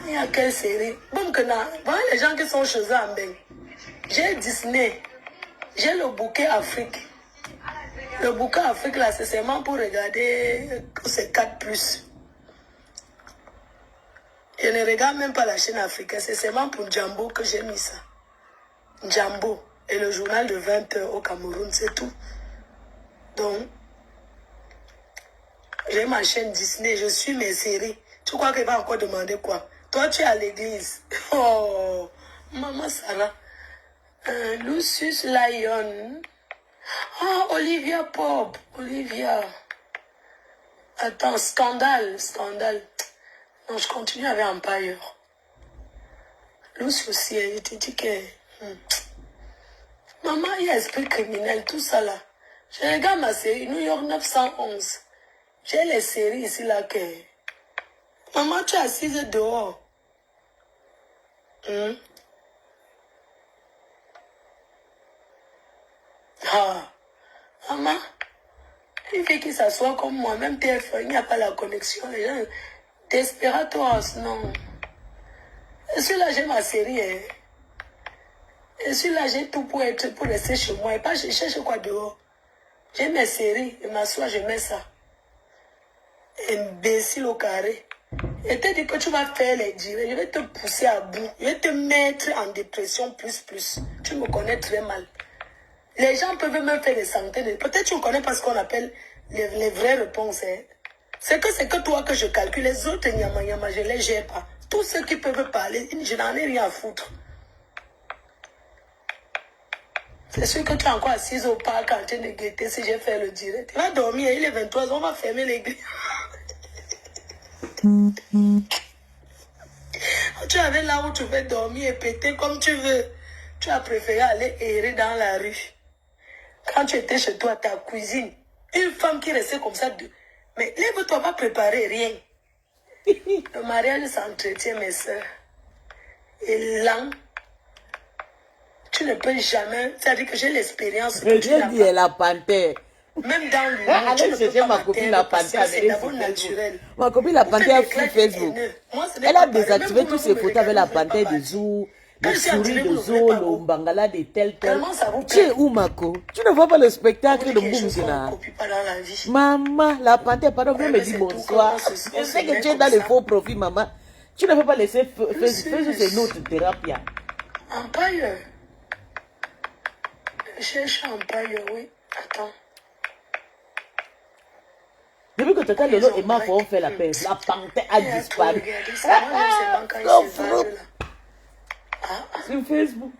Il y a quelle série? Bon, que non. Voilà les gens qui sont chez eux en bain. J'ai Disney. J'ai le bouquet Afrique. Le bouquet Afrique, là, c'est seulement pour regarder que c'est 4+. Je ne regarde même pas la chaîne africaine. C'est seulement pour Jambo que j'ai mis ça. Jambo. Et le journal de 20 h au Cameroun, c'est tout. Donc, j'ai ma chaîne Disney. Je suis mes séries. Tu crois qu'elle va encore demander quoi? Toi, tu es à l'église. Oh, maman Sarah. Lucius Lion. Ah, Olivia Pop. Olivia. Attends, scandale. Non, je continue avec Empire. Lucius aussi, je te dis que... Maman, il y a esprit criminel, tout ça là. Je regarde ma série, New York 911. J'ai les séries ici là que... Maman, tu es assise dehors. Ah, maman, une fille qui s'assoit comme moi, même TF1, il n'y a pas la connexion. Les gens, Desperados, non. Et celui-là, j'ai ma série. Hein. Et celui-là, j'ai tout pour rester chez moi. Et pas je cherche quoi dehors. J'ai mes séries, je m'assois, je mets ça. Imbécile au carré. Et te dis que tu vas faire les directs, je vais te pousser à bout. Je vais te mettre en dépression plus. Tu me connais très mal. Les gens peuvent même faire des centaines de... Peut-être tu me connais parce qu'on appelle les vraies réponses. Hein. C'est que toi que je calcule. Les autres, je ne les gère pas. Tous ceux qui peuvent parler, je n'en ai rien à foutre. C'est sûr que tu es encore assise au parc en train de guetter si j'ai fait le direct. Tu vas dormir, il est 23h, on va fermer l'église. Tu avais là où tu veux dormir et péter comme tu veux. Tu as préféré aller errer dans la rue. Quand tu étais chez toi, ta cuisine, une femme qui restait comme ça, mais lève-toi, pas préparer rien. Le mariage s'entretient, mes soeurs. Et là, tu ne peux jamais. C'est-à-dire que j'ai l'expérience. Je dit la panthère. Même dans l'humour, tu Allez ne peux chercher pas ma copine la m'atteindre parce panthère. que c'est d'abord naturel. Ma copine la Vous panthère a faites des fui claques Facebook. haineux. Moi, ce n'est Elle pas a pareil. désactivé Même tous vous, ses vous me photos avec la regardez, vous ne faites panthère pas de Zou, Quand le je suis souris attirée, de vous ne voulez Zou, pas le beau. Mbangala de tel. Tellement ça vous Tu es plaît. où, Mako? Tu ne vois pas le On spectacle dit de que les choses qu'on ne Boumzina? copie pas dans la vie. Maman, la panthère, pardon, viens Ouais, me mais dire c'est tout, bonsoir. quand on se- Je on sais se que met tu es comme dans les ça. faux profils, maman. Tu ne peux pas laisser Facebook, Plus. c'est notre thérapie. Empire. Je cherche Empire, oui. Attends. Depuis que Tata Lolo et Mafo ont fait la paix, la panthère a disparu. Sur Facebook.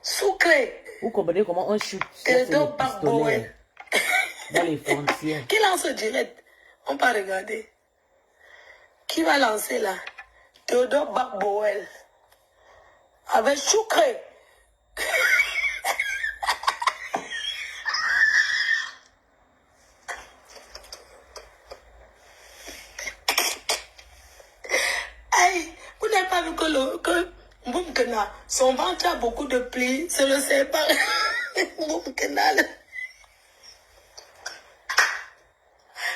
Sucré. Vous comprenez comment on chute Théodore les pistolets dans les frontières. Qui lance direct? On va regarder. Qui va lancer là? Théodore Bakboel. Avec Sucré. Hey, vous n'avez pas vu que Boumkena, son ventre a beaucoup de plis, c'est le serpent. Boumkena,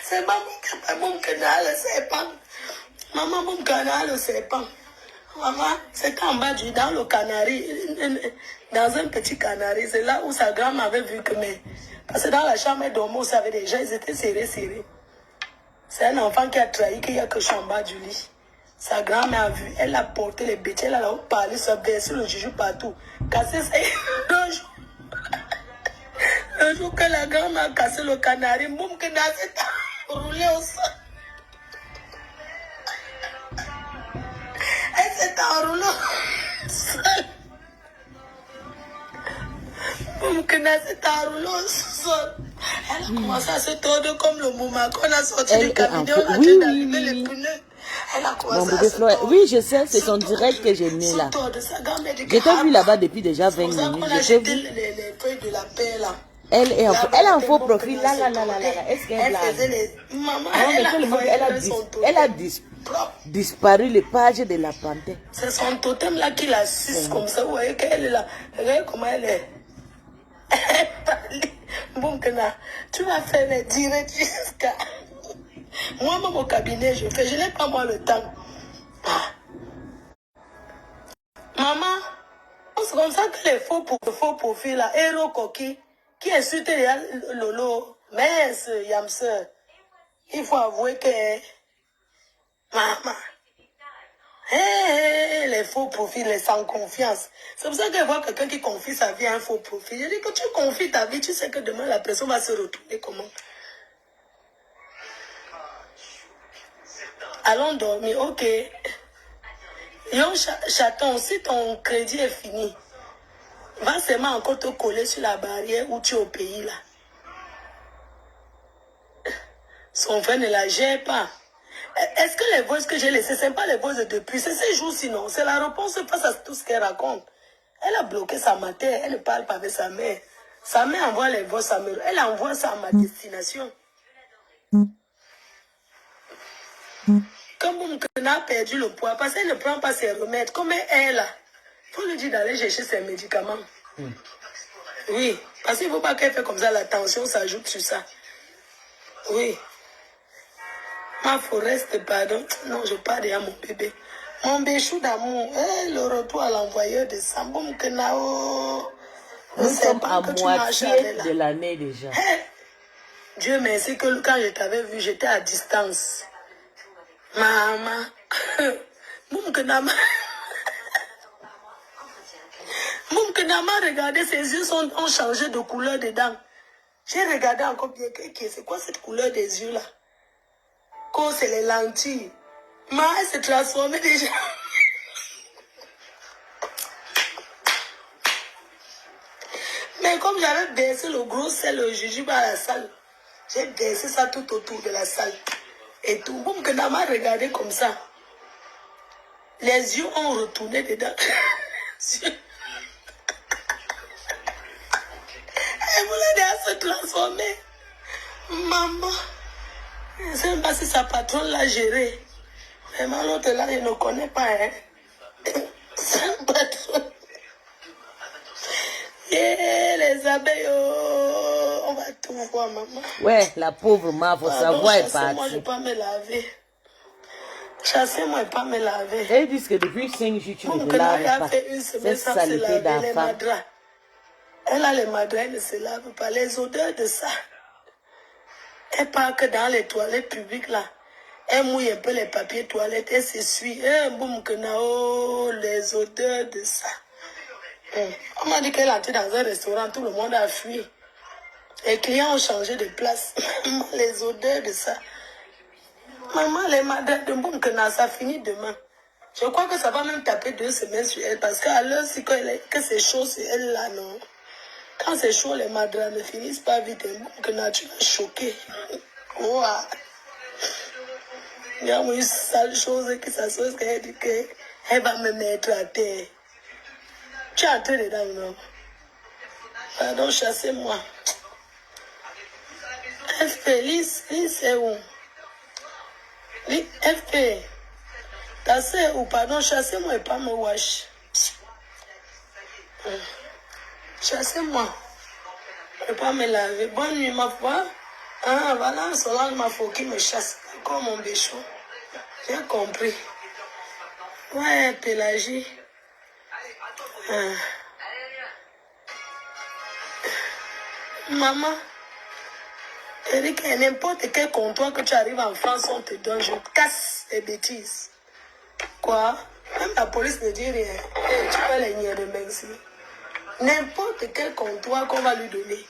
c'est pas Boumkena, le serpent. Maman Boumkena, le serpent. Maman, c'est en bas dans le canari, dans un petit canari, c'est là où sa grand-mère avait vu que mes... Parce que dans la chambre, elle dormait, on savait déjà, ils étaient serrés. C'est un enfant qui a trahi qu'il n'y a que Chamba du lit. Sa grand-mère a vu, elle a porté les bêtises, elle a parlé, se versé le juju partout. Cassé le jour que la grand-mère a cassé le canari, boum, que dans s'est roulé au sol. Elle s'est enroulée au sol. Boum, que dans s'est enroulée au sol. Elle a commencé à se tordre comme le mouma qu'on a sorti du cabinet, on a dû d'allumer les pneus. Oui, je sais, c'est son direct que j'ai mis là. Je t'ai vu là-bas depuis déjà 20 minutes. Je t'ai vu. Elle est en faux profil. Là. Est-ce qu'elle a disparu les pages de la panthère. C'est son totem là qui l'assiste comme ça. Vous voyez qu'elle est là. Regardez comment elle est. Bon, tu vas faire les directs jusqu'à... Moi-même au cabinet, je fais. Je n'ai pas moi le temps. Maman, c'est comme ça que les faux profils là, Héros Coquille, qui insulte Lolo, mais Yamse, il faut avouer que... Maman, les faux profils, les sans confiance. C'est pour ça que je vois quelqu'un qui confie sa vie à un faux profil. Je dis que tu confies ta vie, tu sais que demain la personne va se retourner comment? Allons dormir, ok. Yon chaton, si ton crédit est fini, va seulement encore te coller sur la barrière où tu es au pays là. Son frère ne la gère pas. Est-ce que les voix que j'ai laissées, ce n'est pas les voix de depuis? C'est ces jours sinon. C'est la réponse face à tout ce qu'elle raconte. Elle a bloqué sa mère, elle ne parle pas avec sa mère. Sa mère envoie les voix à mère. Elle envoie ça à ma destination. Comme Boumkena a perdu le poids, parce qu'elle ne prend pas ses remèdes, comme elle, il faut lui dire d'aller chercher ses médicaments. Oui, parce qu'il ne faut pas qu'elle fait comme ça, la tension s'ajoute sur ça. Oui. Ma foreste, pardon. Non, je parle à mon bébé. Mon béchou d'amour, le retour à l'envoyeur de sang. Boumkena, nous sommes à moitié de l'année déjà. Dieu merci que quand je t'avais vu, j'étais à distance. Maman, Boumkena m'a regardé, ses yeux ont changé de couleur dedans. J'ai regardé encore bien, c'est quoi cette couleur des yeux là? Quand c'est les lentilles. Elle s'est transformée déjà. Mais comme j'avais baissé le gros sel, le jujube à la salle, j'ai baissé ça tout autour de la salle. Et tout, Boumkena m'a regardé comme ça. Les yeux ont retourné dedans. Elle voulait déjà se transformer. Maman, je ne sais pas si sa patronne l'a géré. Vraiment, l'autre là, je ne connais pas. Hein. Sa patronne. Yeah, les abeilles. Oh. Pourquoi, maman? Ouais, la pauvre ma, faut savoir est Moi, je partie. ne pas me laver. Chassez-moi et pas me laver. Ils disent que depuis 5 jours, tu ne te laves pas. Fait une semaine Cette sans se saleté laver les d'enfant. madras. Elle a les madras, elle ne se lave pas. Les odeurs de ça. Elle part que dans les toilettes publiques là. Elle mouille un peu les papiers toilettes, elle s'essuie. Boum, que oh, les odeurs de ça. On m'a dit qu'elle est entrée dans un restaurant, tout le monde a fui. Les clients ont changé de place. Les odeurs de ça. Maman, les madras de boum, que ça finit demain. Je crois que ça va même taper 2 semaines sur elle. Parce qu'à l'heure, si que c'est chaud sur elle là, non. Quand c'est chaud, les madras ne finissent pas vite. Que tu vas choquer. Wow. Il y a une sale chose qui s'associe qu'elle dit qu'elle va me mettre à terre. Tu es entré dedans, non? Pardon, chassez-moi. FP, Lise, c'est où? FP, t'as c'est où? Pardon, chassez-moi et pas me wash. Chassez-moi. Et pas me laver. Bonne nuit, ma foi. Ah, voilà, Solange ma foi qui me chasse. Comme mon béchon. J'ai compris. Ouais, Pélagie. Maman, Eric, n'importe quel comptoir que tu arrives en France, on te donne, je casse les bêtises. Quoi? Même la police ne dit rien. Tu peux les nier de merci. N'importe quel comptoir qu'on va lui donner.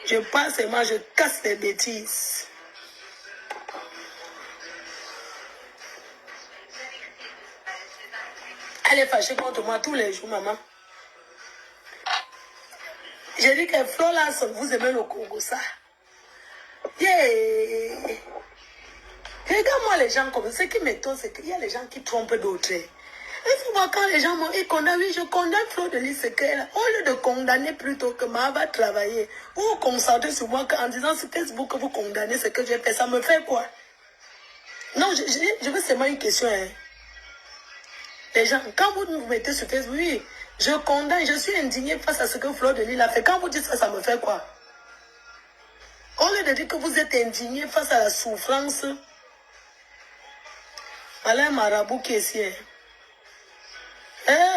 Je passe et moi, je casse les bêtises. Elle est fâchée contre moi tous les jours, maman. J'ai dit que Florence, vous aimez le Congo, ça. Yeah. Regarde-moi les gens comme ça. Ce qui m'étonne, c'est qu'il y a les gens qui trompent d'autres. Il faut voir quand les gens m'ont condamné, oui, je condamne Fleur de Lys Sekeila. Au lieu de condamner plutôt que ma va travailler, vous vous concentrez sur moi en disant sur Facebook que vous condamnez ce que j'ai fait, ça me fait quoi? Non, je veux seulement une question. Hein. Les gens, quand vous vous mettez sur Facebook, oui, je condamne, je suis indignée face à ce que Fleur de Lys a fait. Quand vous dites ça, ça me fait quoi? Au lieu de dire que vous êtes indigné face à la souffrance, voilà un marabout qui est ici.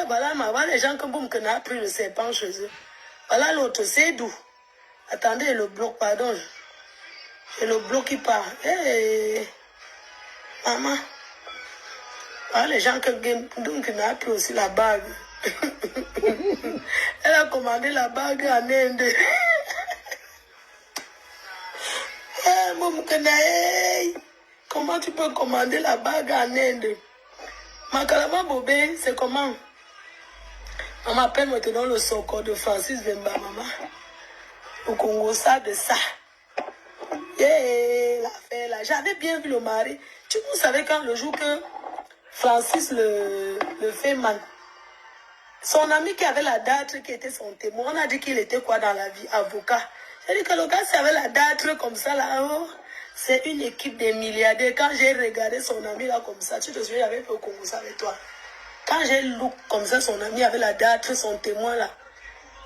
Voilà les gens comme qui ont pris le serpent chez eux. Voilà l'autre, c'est d'où? Attendez, le bloc, pardon. C'est le bloc qui part. Maman. Voilà les gens qui ont pris aussi la bague. Elle a commandé la bague en Inde. Comment tu peux commander la bague en Inde? Makalama Bobé, c'est comment? On m'appelle maintenant le Soko de Francis Vemba, maman. Au Congo, ça de ça. L'affaire là. J'avais bien vu le mari. Vous savez quand le jour que Francis le fait mal. Son ami qui avait la date, qui était son témoin, on a dit qu'il était quoi dans la vie? Avocat. J'ai dit que le gars, s'il avait la date comme ça là, oh, c'est une équipe de milliardaires. Quand j'ai regardé son ami là comme ça, tu te souviens, j'avais fait au Congo ça avec toi. Quand j'ai look comme ça, son ami avait la date, son témoin là.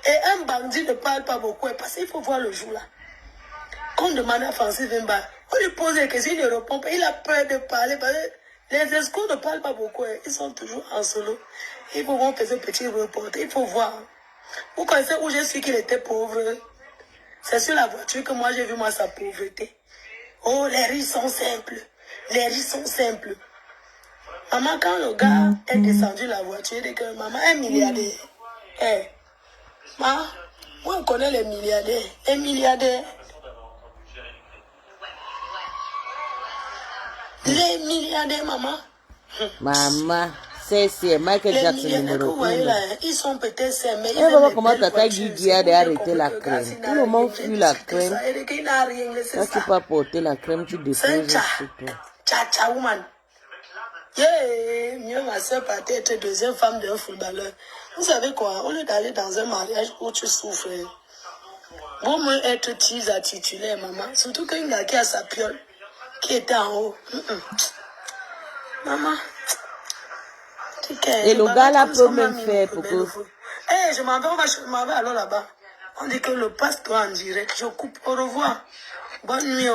Et un bandit ne parle pas beaucoup, parce qu'il faut voir le jour là. Quand on demande à Francis Vemba, on lui pose des questions, il ne répond pas, il a peur de parler, parce que les escorts ne parlent pas beaucoup, ils sont toujours en solo. Il faut voir un petit reporter, il faut voir. Vous connaissez où je suis qu'il était pauvre? C'est sur la voiture que moi j'ai vu moi sa pauvreté. Oh, les riches sont simples. Les riches sont simples. Maman, quand le gars est descendu de la voiture, il dit que maman est milliardaire. Moi, on connaît les milliardaires. Les milliardaires. Les milliardaires, maman. Maman, c'est Michael Jackson numéro 1. Ils sont peut-être sains, mais ils ont comment Tata Guigui a d'arrêter la crème. Tout le monde fuit la crème. Quand tu peux porter la crème, tu déposes sur toi. Tcha, woman. Mieux ma soeur partait être deuxième femme d'un footballeur. Vous savez quoi? Au lieu d'aller dans un mariage où tu souffres, vaut mieux être tease à titulaire, maman. Surtout qu'un gars qui a sa piole, qui était en haut. Maman. Et le gars là peut même faire pour que... Hey, je m'en vais, je m'en vais alors là-bas. On dit que le pasteur en direct. Je coupe. Au revoir. Bonne nuit.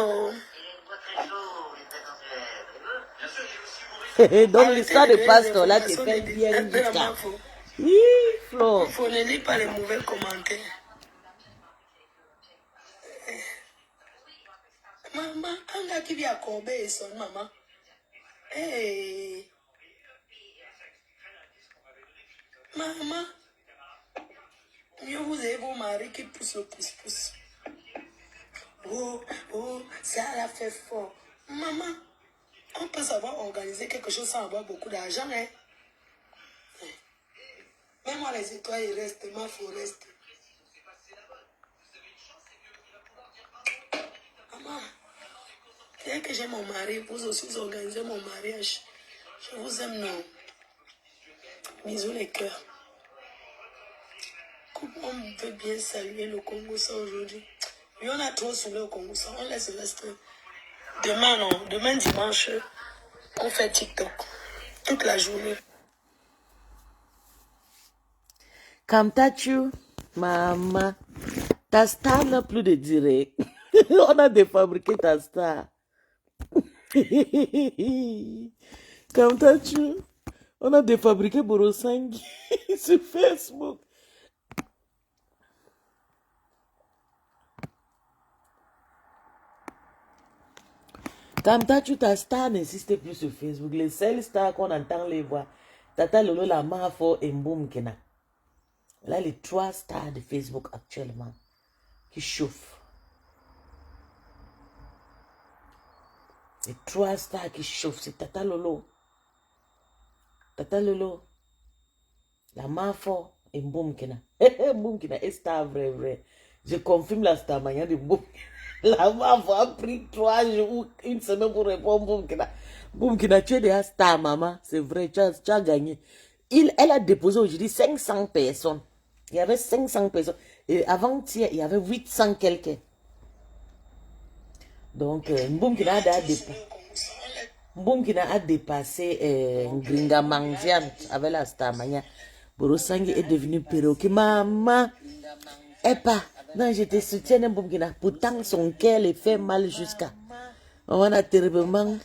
Donc l'histoire de pasteur là te fait bien jusqu'à. Oui, Flo. Il faut ne lire pas les mauvais commentaires. Maman, un gars qui vient à Corbeil et son maman. Hey. Maman. Mieux vous avez vos maris qui poussent le pouce-pouce. Oh, ça l'a fait fort. Maman, on peut savoir organiser quelque chose sans avoir beaucoup d'argent, hein? Même moi, les étoiles, il reste, ma foreste. Maman, dès que j'ai mon mari, vous aussi organisez mon mariage. Je vous aime, non? Bisous les cœurs. On veut bien saluer le Congo ça aujourd'hui. Et on a trop saoulé au Congo ça. On laisse rester. Demain, non. Demain, dimanche, on fait TikTok. Toute la journée. Kamtachu, maman, ta star n'a plus de direct. On a défabriqué ta star. Kamtachu, on a défabriqué Borosangui sur Facebook. Kamtachu, ta star n'existe plus sur Facebook. Les seules stars qu'on entend les voix, Tata Lolo, la Mafo et Mboum Kena. Là, les 3 stars de Facebook actuellement qui chauffent. Les 3 stars qui chauffent, c'est Tata Lolo, la Mafo et Mboum Kena. Mboum Kena est star vrai. Je confirme la star mania de Mboum. La Mafo a pris 3 jours, 1 semaine pour répondre Mboum Kena. Mboum Kena, tu es déjà star, maman. C'est vrai, tu as gagné. Elle a déposé aujourd'hui 500 personnes. Il y avait 500 personnes. Et avant-hier, il y avait 800 quelqu'un. Donc, Mboum Kena a dépassé Gringa Mangian avec la star mania. Borosangui est devenu perroquet. Maman, pas. Non, je te soutiens, Mboum Kena. Pourtant, son cœur le fait mal jusqu'à. On a terriblement.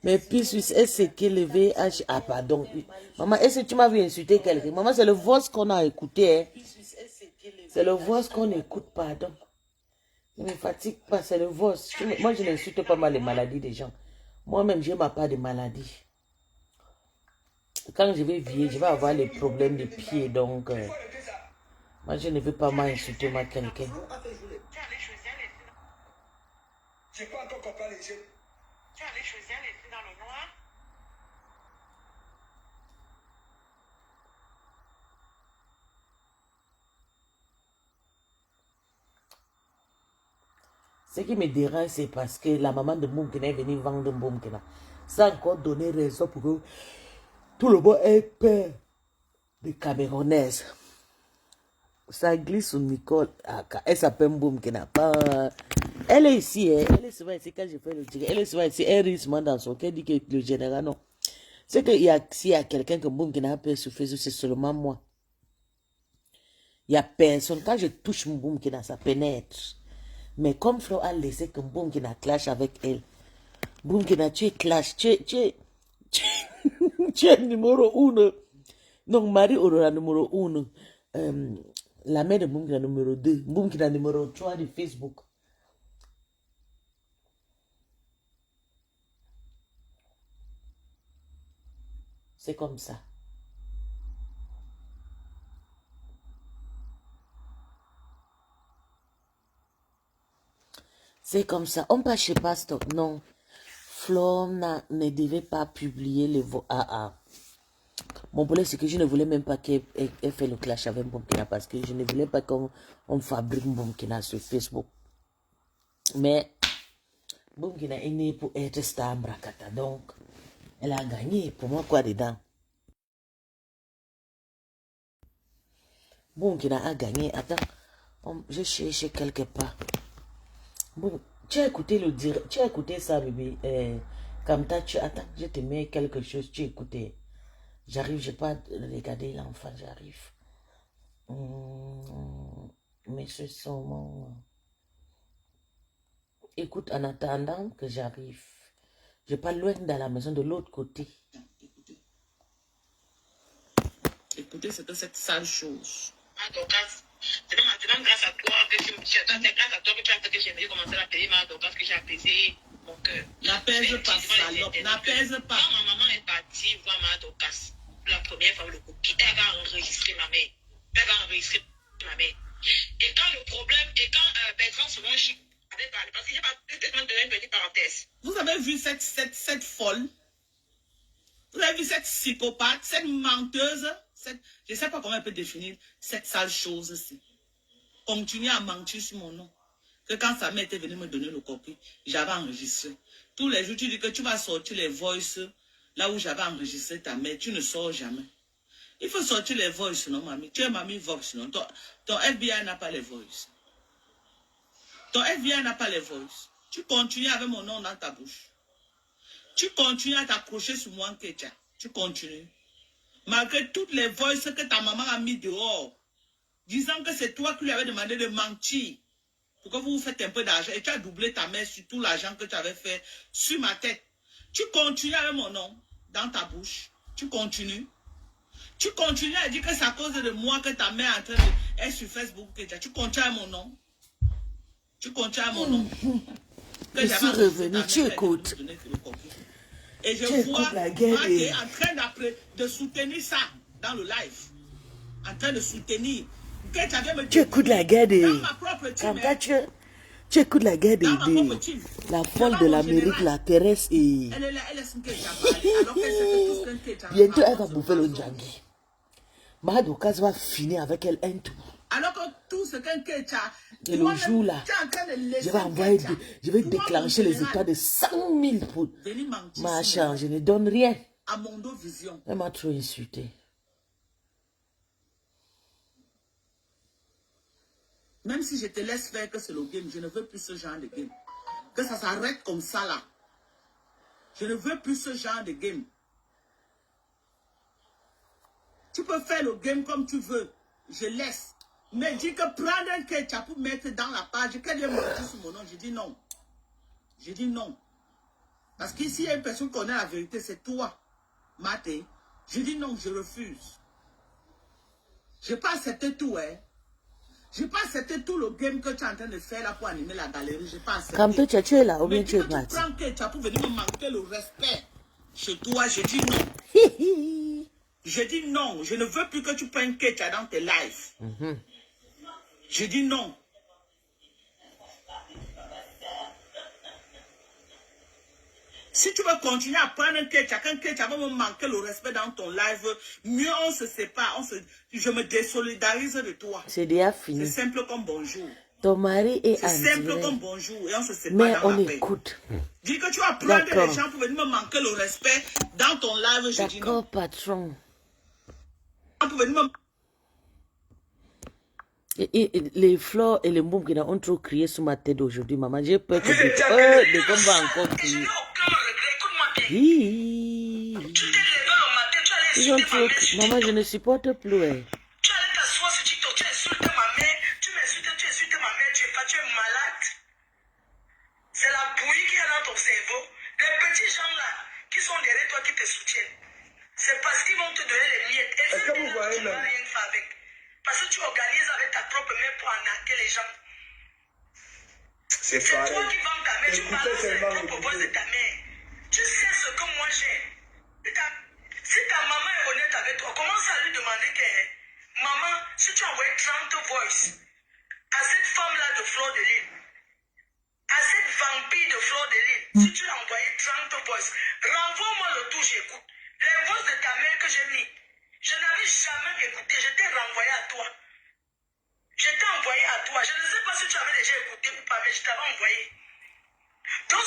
Mais puis, est-ce que le VH... Ah, pardon. Maman, est-ce que tu m'as vu insulter quelqu'un? Maman, c'est le voice qu'on a écouté. Hein? C'est le voice qu'on écoute, pardon. Ne me fatigue pas, c'est le voice. Moi, je n'insulte pas mal les maladies des gens. Moi-même, je n'ai pas de maladie. Quand je vais vieillir, je vais avoir les problèmes de pieds. Donc, moi, je ne veux pas m'insulter quelqu'un. Je n'ai pas encore compris les jeux. Tu allais choisir les filles dans le noir? Ce qui me dérange, c'est parce que la maman de Mboum Kena est venue vendre Mboum Kena. Ça a encore donné raison pour que tout le monde ait peur des Camerounaises. Ça glisse sur Nicole. Elle s'appelle Mboum Kena. Elle est ici. Elle est souvent ici quand je fais le tigre. Elle est souvent ici. Elle rit souvent dans son cœur. Elle dit que le général, non. C'est que s'il y a quelqu'un que Mboum Kena a peur sur Facebook, c'est seulement moi. Il n'y a personne. Quand je touche Mboum Kena, ça pénètre. Mais comme Flo a laissé que Mboum Kena clash avec elle, Mboum Kena, tu es clash, tu es numéro 1. Donc, Marie Aurora numéro 1. La mère de Mboum Kena numéro 2. Mboum Kena numéro 3 de Facebook. C'est comme ça. C'est comme ça. On passe chez Pasteur. Non. Flo ne devait pas publier les voix. Mon problème, c'est que je ne voulais même pas qu'elle fait le clash avec Mboum Kena parce que je ne voulais pas qu'on fabrique Mboum Kena sur Facebook. Mais Mboum Kena est née pour être star Mbrakata. Donc, elle a gagné. Pour moi, quoi dedans? Mboum Kena a gagné. Attends, je cherche quelque part. Bon, tu as écouté le direct, tu as écouté ça, bébé. Kamtachu, attends, je te mets quelque chose, tu as écouté. J'arrive, je n'ai pas regardé l'enfant, j'arrive. Monsieur Saumon. Écoute, en attendant que j'arrive, je pas loin dans la maison de l'autre côté. Écoutez, c'est que cette sale chose. C'est maintenant grâce à toi que c'est grâce à toi que tu as fait que j'ai commencé à payer ma docase, que j'ai apaisé mon cœur. N'apaise pas, salope, n'apaise pas. Quand ma maman est partie voir ma docase, la première fois, le cookie, elle va enregistrer ma mère. Elle va enregistrer ma mère. Et quand le problème, et quand Bertrand souvent avait parlé, parce que j'ai pas peut-être donné une petite parenthèse. Vous avez vu cette folle? Vous avez vu cette psychopathe, cette menteuse? Je ne sais pas comment elle peut définir cette sale chose-ci. Continuer à mentir sur mon nom. Que quand sa mère était venue me donner le coquille, j'avais enregistré. Tous les jours, tu dis que tu vas sortir les voices là où j'avais enregistré ta mère. Tu ne sors jamais. Il faut sortir les voices, non, mamie? Tu es mamie Vox, non? Ton FBI n'a pas les voices. Ton FBI n'a pas les voices. Tu continues avec mon nom dans ta bouche. Tu continues à t'accrocher sur moi, Kecha. Tu continues. Malgré toutes les voices que ta maman a mis dehors, disant que c'est toi qui lui avais demandé de mentir, pour que vous faites un peu d'argent, et tu as doublé ta mère sur tout l'argent que tu avais fait sur ma tête. Tu continues avec mon nom dans ta bouche. Tu continues. Tu continues à dire que c'est à cause de moi que ta mère est en train de être sur Facebook. Tu continues avec mon nom. Tu continues avec mon nom. Je suis revenu, tu écoutes. Et je vois Marc est en train de soutenir ça dans le live. En train de soutenir. Tu écoutes la guerre de... Tu écoutes la guerre de... La folle de l'Amérique, la Thérèse et... Elle est là, elle est ce qu'elle a alors qu'elle sait que tout ce qu'elle a. Bientôt, elle va bouffer le Djangui. Madokas va finir avec elle un tour. Alors que tout ce qu'elle a... Et le jour là, je vais déclencher les étoiles de 100 000 pour ma charge. Je ne donne rien. À Mondo Vision. Elle m'a trop insulté. Même si je te laisse faire que c'est le game, je ne veux plus ce genre de game. Que ça s'arrête comme ça là. Je ne veux plus ce genre de game. Tu peux faire le game comme tu veux. Je laisse. Mais dis que prendre un ketchup pour mettre dans la page, qu'elle vient me dire sur mon nom, je dis non. Je dis non. Parce qu'ici, il y a une personne qui connaît la vérité, c'est toi, Maté. Je dis non, je refuse. Je n'ai pas accepté tout, hein. Je n'ai pas accepté tout le game que tu es en train de faire là pour animer la galerie. Je n'ai pas accepté. Comme toi, tu es là, ou bien tu es prends ketchup pour venir me manquer le respect. Chez toi, je dis non. Je dis non. Je ne veux plus que tu prennes ketchup dans tes lives. Je dis non. Si tu veux continuer à prendre un ketchup, quand ketchup va me manquer le respect dans ton live, mieux on se sépare, je me désolidarise de toi. C'est déjà fini. C'est simple comme bonjour. Ton mari est C'est simple comme bonjour et on se sépare. Mais dans on la paix. écoute. Dis que tu vas prendre les gens pour venir me manquer le respect dans ton live, je dis non. D'accord, patron. Pour venir me... Et les fleurs et les mômes qui ont trop crié sur ma tête aujourd'hui, maman, j'ai peur que de comme va encore crier. Ils ont trop... Maman, je ne supporte plus. Tu allais t'asseoir sur TikTok, tu insultes ma mère, tu insultes ma mère, tu es malade. C'est la bouillie qui est dans ton cerveau. Les petits gens là, qui sont derrière toi, qui te soutiennent. C'est parce qu'ils vont te donner les miettes. Et tu ne vas rien faire avec. Parce que tu organises avec ta propre main pour arnaquer les gens. C'est toi qui vends ta mère, tu balances les propres voix de ta mère. Tu sais ce que moi j'ai. Si ta maman est honnête avec toi, commence à lui demander que, maman, si tu envoies 30 voices à cette femme-là de Fleur de Lille, à cette vampire de Fleur de Lille, si tu l'as envoyé 30 voices, renvoie-moi le tout, j'écoute. Les voices de ta mère que j'ai mis, je n'avais jamais écouté, je t'ai renvoyé à toi. Je t'ai envoyé à toi. Je ne sais pas si tu avais déjà écouté ou pas, mais je t'avais envoyé. Donc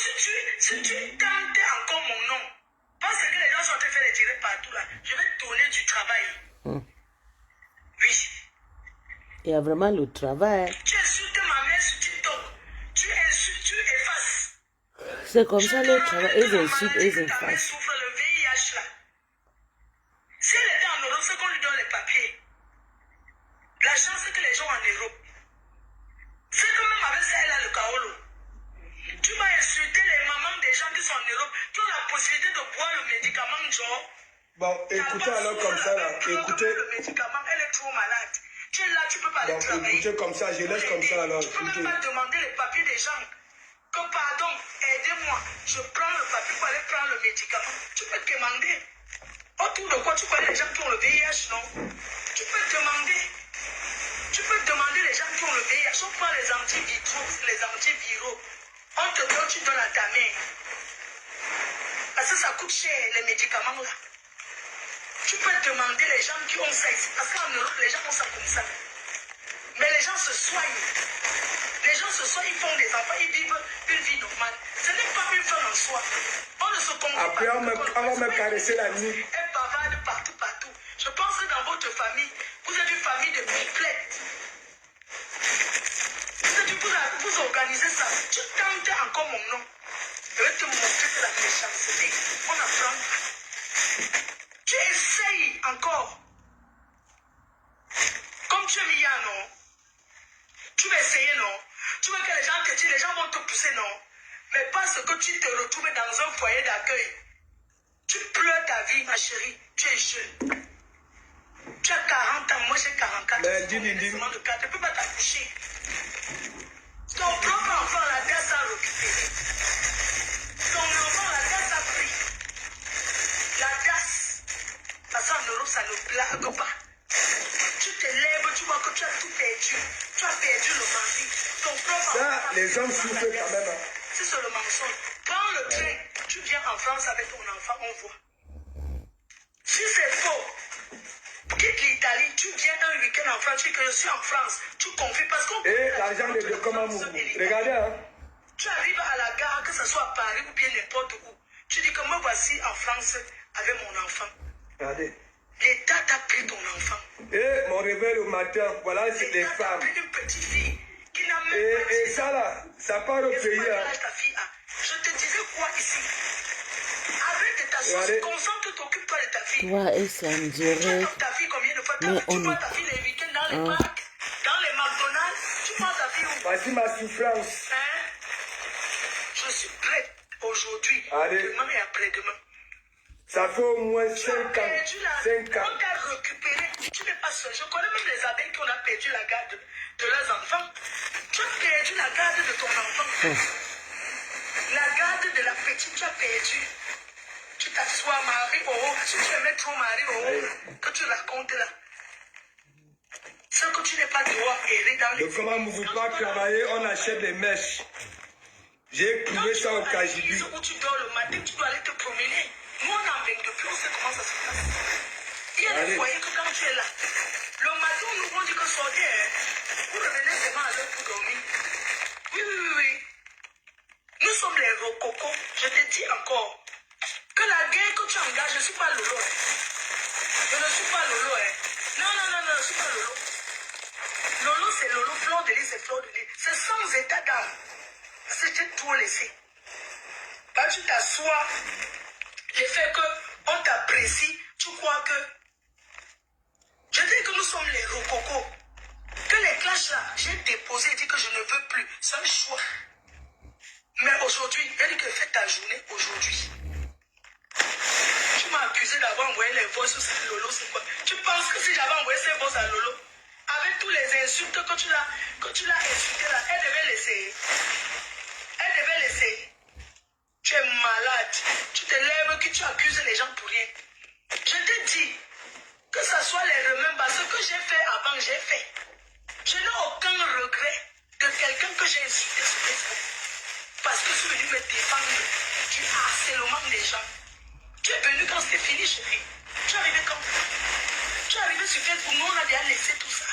si tu tentais encore mon nom, parce que les gens sont en train de faire les tirer partout là, je vais te donner du travail. Oui. Il y a vraiment le travail. Tu insultes ma mère sur TikTok. Tu insultes, tu effaces. C'est comme ça le travail. Ils insultent, ils effacent. Ta mère souffre le VIH là. Si elle était en Europe, c'est qu'on lui donne les papiers. La chance que les gens en Europe, c'est que même avec ça, elle a le kaolo. Tu vas insulter les mamans des gens qui sont en Europe, qui ont la possibilité de boire le médicament, genre. Bon, écoutez alors comme ça, là. Écoutez. Le médicament, elle est trop malade. Tu es là, tu peux pas aller travailler. Écoutez comme ça, je laisse comme ça alors. Tu peux même pas demander les papiers des gens. Que pardon, aidez-moi, je prends le papier pour aller prendre le médicament. Tu peux te demander. Autour de quoi tu connais les gens qui ont le VIH, non? Tu peux te demander. Tu peux demander les gens qui ont le VIH. On prend les antiviraux. On te donne, tu donnes à ta mère. Parce que ça coûte cher, les médicaments là. Tu peux demander les gens qui ont ça ici. Parce qu'en Europe, les gens ont ça comme ça. Mais les gens se soignent. Les gens se soignent, ils font des enfants, ils vivent une vie normale. Ce n'est pas une fin en soi. On ne se comprend pas. Après, on va me caresser la nuit. Elle bavarde partout, partout. Je pense que dans votre famille, vous êtes une famille de pipelettes. Vous organisez ça. Tu tentes encore mon nom. Je vais te montrer que la méchanceté, on apprend. Tu essayes encore. Comme tu es mis non? Tu vas essayer, non? Tu veux que les gens te disent, les gens vont te pousser, non? Mais parce que tu te retrouves dans un foyer d'accueil. Tu pleures ta vie, ma chérie. Tu es jeune. Tu as 40 ans, moi j'ai 44 ans. Mais tu ne peux pas t'accoucher. Ton propre enfant, la DAS a récupéré. Ton enfant, la DAS a pris. La DAS. Parce qu'en Europe, ça ne blague pas. Tu te lèves, tu vois que tu as tout perdu. Tu as perdu le mari. Ton propre ça, enfant. les hommes souffrent quand même. C'est sur le mensonge. Prends le train. Tu viens en France avec ton enfant, on voit. Si c'est faux, quitte l'Italie, tu viens un week-end en France, tu dis que je suis en France. Tu confies parce qu'on... Et l'argent de comment vous... Regardez, hein. Tu arrives à la gare, que ce soit à Paris ou bien n'importe où. Tu dis que me voici en France avec mon enfant. Regardez. L'État t'a pris ton enfant. Et mon réveil au matin, voilà, c'est des L'État t'a femmes. pris une petite fille qui n'a même pas... Et ça là, ça part au pays. Hein. Ta fille a. Je te disais quoi ici? Arrête de t'asseoir, concentre, t'occupe-toi de ta fille. Toi, et ça me dirait... Ta fille combien de fois? Mais Tu vois ta fille les week-ends dans les parcs, dans les McDonald's. Tu vois ta fille où? Voici ma souffrance. Hein? Je suis prête aujourd'hui, demain et après-demain. Ça fait au moins 5 ans. 5 ans. On t'a récupéré. Tu n'es pas seul. Je connais même les abeilles qui ont perdu la garde de leurs enfants. Tu as perdu la garde de ton enfant. La garde de la petite, tu as perdu. Tu t'assois, Marie, oh, si tu aimais trop Marie, oh, que tu racontes là. Ce que tu n'es pas droit errer dans les... Donc comment vous ne pouvez pas travailler, on achète des mèches. J'ai trouvé ça au Kajibi. Où tu dors le matin, tu dois aller te promener. Nous, on en vient depuis, on sait comment ça se passe. Il y a des foyers que quand tu es là, le matin, on nous dit que sortez, vous revenez seulement à l'heure pour dormir. Oui. Nous sommes les rococos. Je te dis encore que la guerre que tu engages, je ne suis pas Lolo. Je ne suis pas Lolo. Non, je ne suis pas Lolo. Lolo, c'est Lolo. Fleur de lys, c'est fleur de lys. C'est sans état d'âme. Parce que j'ai tout laissé. Quand tu t'assois, le fait qu'on t'apprécie, tu crois que... Je dis que nous sommes les rococos. Que les clashs là, j'ai déposé et dit que je ne veux plus. C'est un choix. Mais aujourd'hui, elle dit que fais ta journée aujourd'hui. Tu m'as accusé d'avoir envoyé les voix sur cette Lolo, c'est quoi? Tu penses que si j'avais envoyé ces voix à Lolo, avec tous les insultes que tu l'as insulté là, elle devait laisser. Elle devait laisser. Tu es malade. Tu te lèves que tu accuses les gens pour rien. Je te dis que ce soit les remembres, ce que j'ai fait avant, j'ai fait. Je n'ai aucun regret de quelqu'un que j'ai insulté sur Facebook. Parce que je suis venu me défendre du harcèlement des gens. Tu es venu quand c'était fini, chérie. Tu es arrivé quand? Tu es arrivé sur Facebook, nous on a déjà laissé tout ça.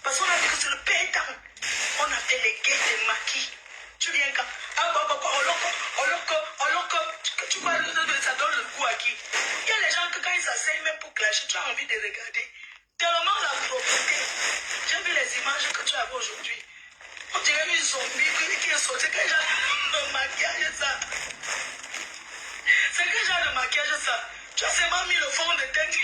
Parce qu'on a dit que c'est le pétan. On a fait les gays des maquis. Tu viens quand? Tu vois, ça donne le goût à qui? Il y a les gens que quand ils s'asseyent, même pour clasher, tu as envie de regarder. Tellement la propreté. J'ai vu les images que tu avais aujourd'hui. On dirait une zombie qui est sortie. Quel genre de maquillage ça? C'est quel genre de maquillage ça? Tu as seulement mis le fond de tête.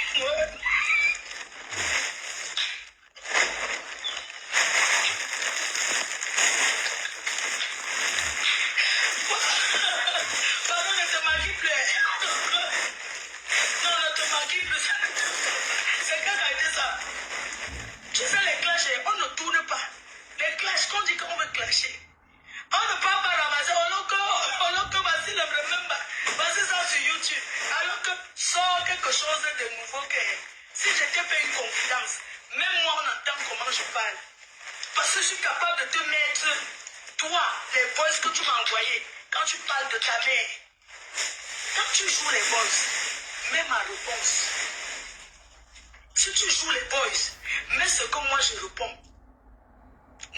faire une confidence. Même moi, on entend comment je parle. Parce que je suis capable de te mettre, toi, les voices que tu m'as envoyées, quand tu parles de ta mère. Quand tu joues les voices, mets ma réponse. Si tu joues les voices, mets ce que moi je réponds.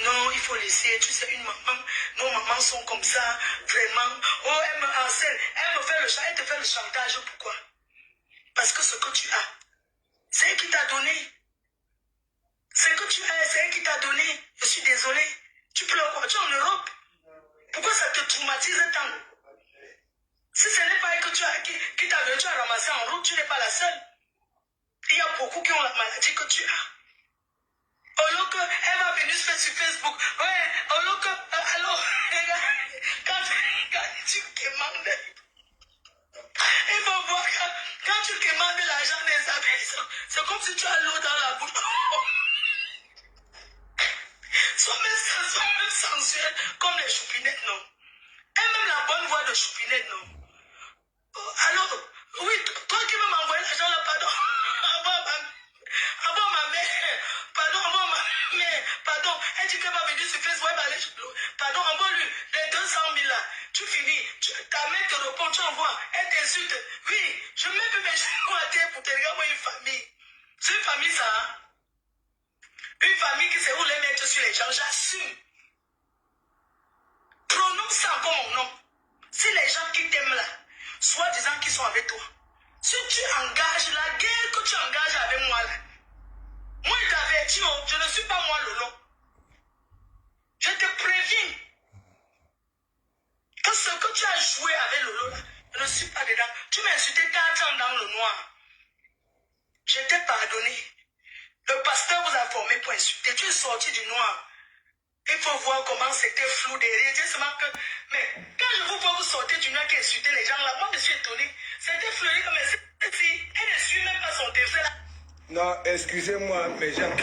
Non, il faut laisser, tu sais, une maman, nos mamans sont comme ça, vraiment. Oh, elle me harcèle, elle me fait elle te fait le chantage, pourquoi? Parce que ce que tu as, c'est elle qui t'a donné. Ce que tu as, c'est elle qui t'a donné. Je suis désolé. Tu pleures quoi? Tu es en Europe. Pourquoi ça te traumatise tant? Si ce n'est pas elle que qui t'a donné, tu as ramassé en route, tu n'es pas la seule. Il y a beaucoup qui ont la maladie que tu as. Au lieu qu'elle va venir se faire sur Facebook. Ouais, au lieu que. Alors, quand tu demandes. Il faut voir quand tu demandes l'argent des amis, c'est comme si tu as l'eau dans la bouche. Soit même sensuel comme les choupinettes, non. Et même la bonne voix de choupinette, non. Alors, oui, toi qui veux m'envoyer l'argent là, pardon. Avant ma mère, pardon, avant ma mère, pardon, elle dit qu'elle va venir sur Facebook, elle va aller sur l'eau. Pardon, envoie-lui les 200 000 là. Tu finis, ta mère te répond, tu envoies, elle t'insulte. Oui, je mets plus mes genoux à terre pour te regarder une famille. C'est une famille ça, hein? Une famille qui sait où les mettre sur les gens, j'assume. Prononce ça encore mon nom. Si les gens qui t'aiment là, soi-disant qu'ils sont avec toi, si tu engages la guerre que tu engages avec moi là, moi je t'avertis, je ne suis pas moi le long. Je te préviens que ce que tu as joué avec Lolo là, je ne suis pas dedans. Tu m'as insulté 4 ans dans le noir. Je t'ai pardonné. Le pasteur vous a formé pour insulter. Tu es sorti du noir. Il faut voir comment c'était flou derrière. C'est seulement que. Mais quand je vous vois vous sortir du noir qui insultait les gens là, moi je suis étonné. C'était fleuri comme si elle ne suit même pas son téléphone là. Non, excusez-moi, mes gens.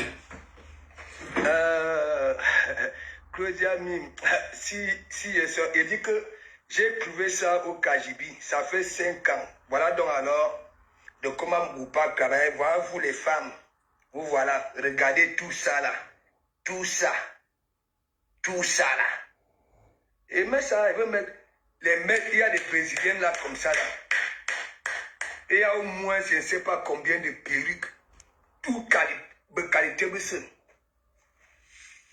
Claudia Mim, si je dis que j'ai trouvé ça au Kajibi, ça fait 5 ans. Voilà donc alors de comment Mboupa travaille. Voilà vous les femmes. Vous voilà, regardez tout ça là. Tout ça là. Et mais ça, il veut mettre les mecs, il y a des brésiliennes là comme ça là. Et il y a au moins, je ne sais pas combien de perruques. Tout qualité de ce.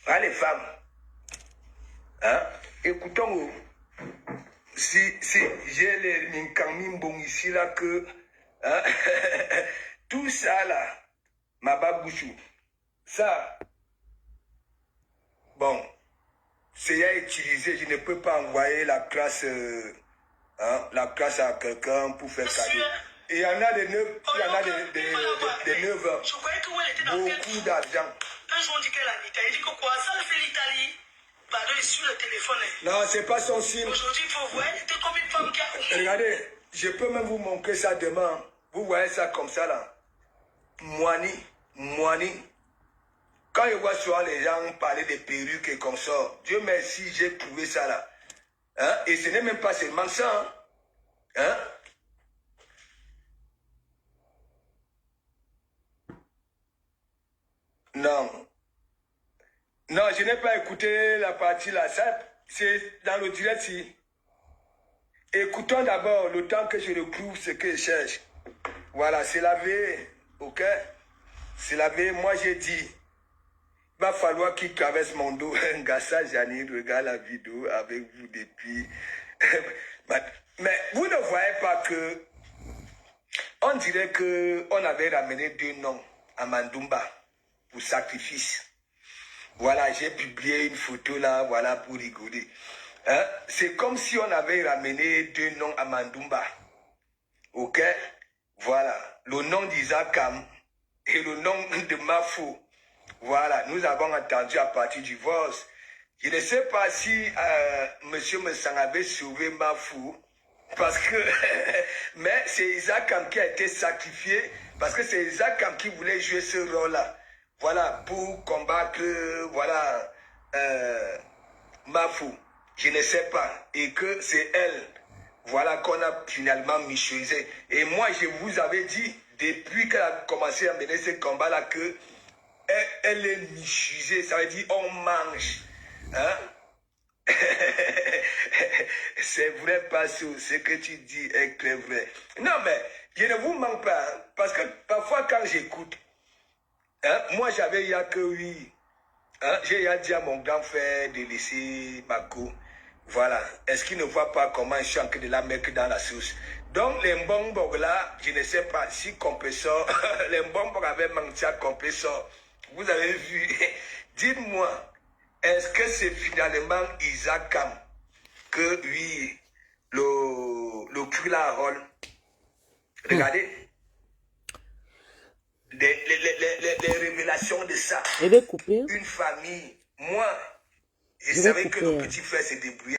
Ah, les femmes. Hein? Écoutons, si j'ai les Minkamim ici là que. Hein? Tout ça là. Ma babouchou. Ça. Bon. C'est à utiliser. Je ne peux pas envoyer la classe. La classe à quelqu'un pour faire cadeau. Et il y en a des 9, il y en a des 9 heures. Beaucoup d'argent. Un jour on dit qu'elle a l'Italie. Il dit que quoi? Ça c'est l'Italie. Pardon, il est sur le téléphone. Non, c'est pas son signe. Aujourd'hui, il faut voir. Elle était comme une femme qui a. Regardez, je peux même vous montrer ça demain. Vous voyez ça comme ça là. Moani. Quand je vois souvent les gens parler des perruques et comme ça, Dieu merci, j'ai trouvé ça là. Hein? Et ce n'est même pas seulement ça. Hein? Non. Non, je n'ai pas écouté la partie là. Ça, c'est dans le direct ici. Écoutons d'abord le temps que je retrouve ce que je cherche. Voilà, c'est la veille. Ok? C'est la veille. Moi, j'ai dit, il va falloir qu'il traverse mon dos. Ngassa Janine regarde la vidéo avec vous depuis. Mais vous ne voyez pas que. On dirait qu'on avait ramené 2 noms à Mandumba pour sacrifice. Voilà, j'ai publié une photo là, voilà, pour rigoler. Hein? C'est comme si on avait ramené 2 noms à Mandumba. Ok? Voilà, le nom d'Isakam et le nom de Mafou. Voilà, nous avons entendu à partir du divorce. Je ne sais pas si monsieur Messang avait sauvé Mafou. Parce que, mais c'est Isakam qui a été sacrifié. Parce que c'est Isakam qui voulait jouer ce rôle-là. Voilà, pour combattre, voilà, Mafou. Je ne sais pas. Et que c'est elle, voilà, qu'on a finalement michelisé. Et moi, je vous avais dit, depuis qu'elle a commencé à mener ce combat-là, que elle est michusée, ça veut dire on mange. Hein? C'est vrai, Passo, ce que tu dis est très vrai. Non, mais je ne vous manque pas, hein, parce que parfois quand j'écoute, hein, moi j'avais il y a que oui, hein, j'ai dit à mon grand frère de laisser Mako. Voilà. Est-ce qu'il ne voit pas comment je suis en train de la mettre dans la sauce? Donc, les bonbons là, je ne sais pas si compresseur, les bonbons avec mancha compresseur, vous avez vu, dites-moi, est-ce que c'est finalement Isaac Kam que oui, le cul la rôle? Regardez, les révélations de ça. Je vais couper. Une famille, moi, je savais que le petit frère s'est débrouillé.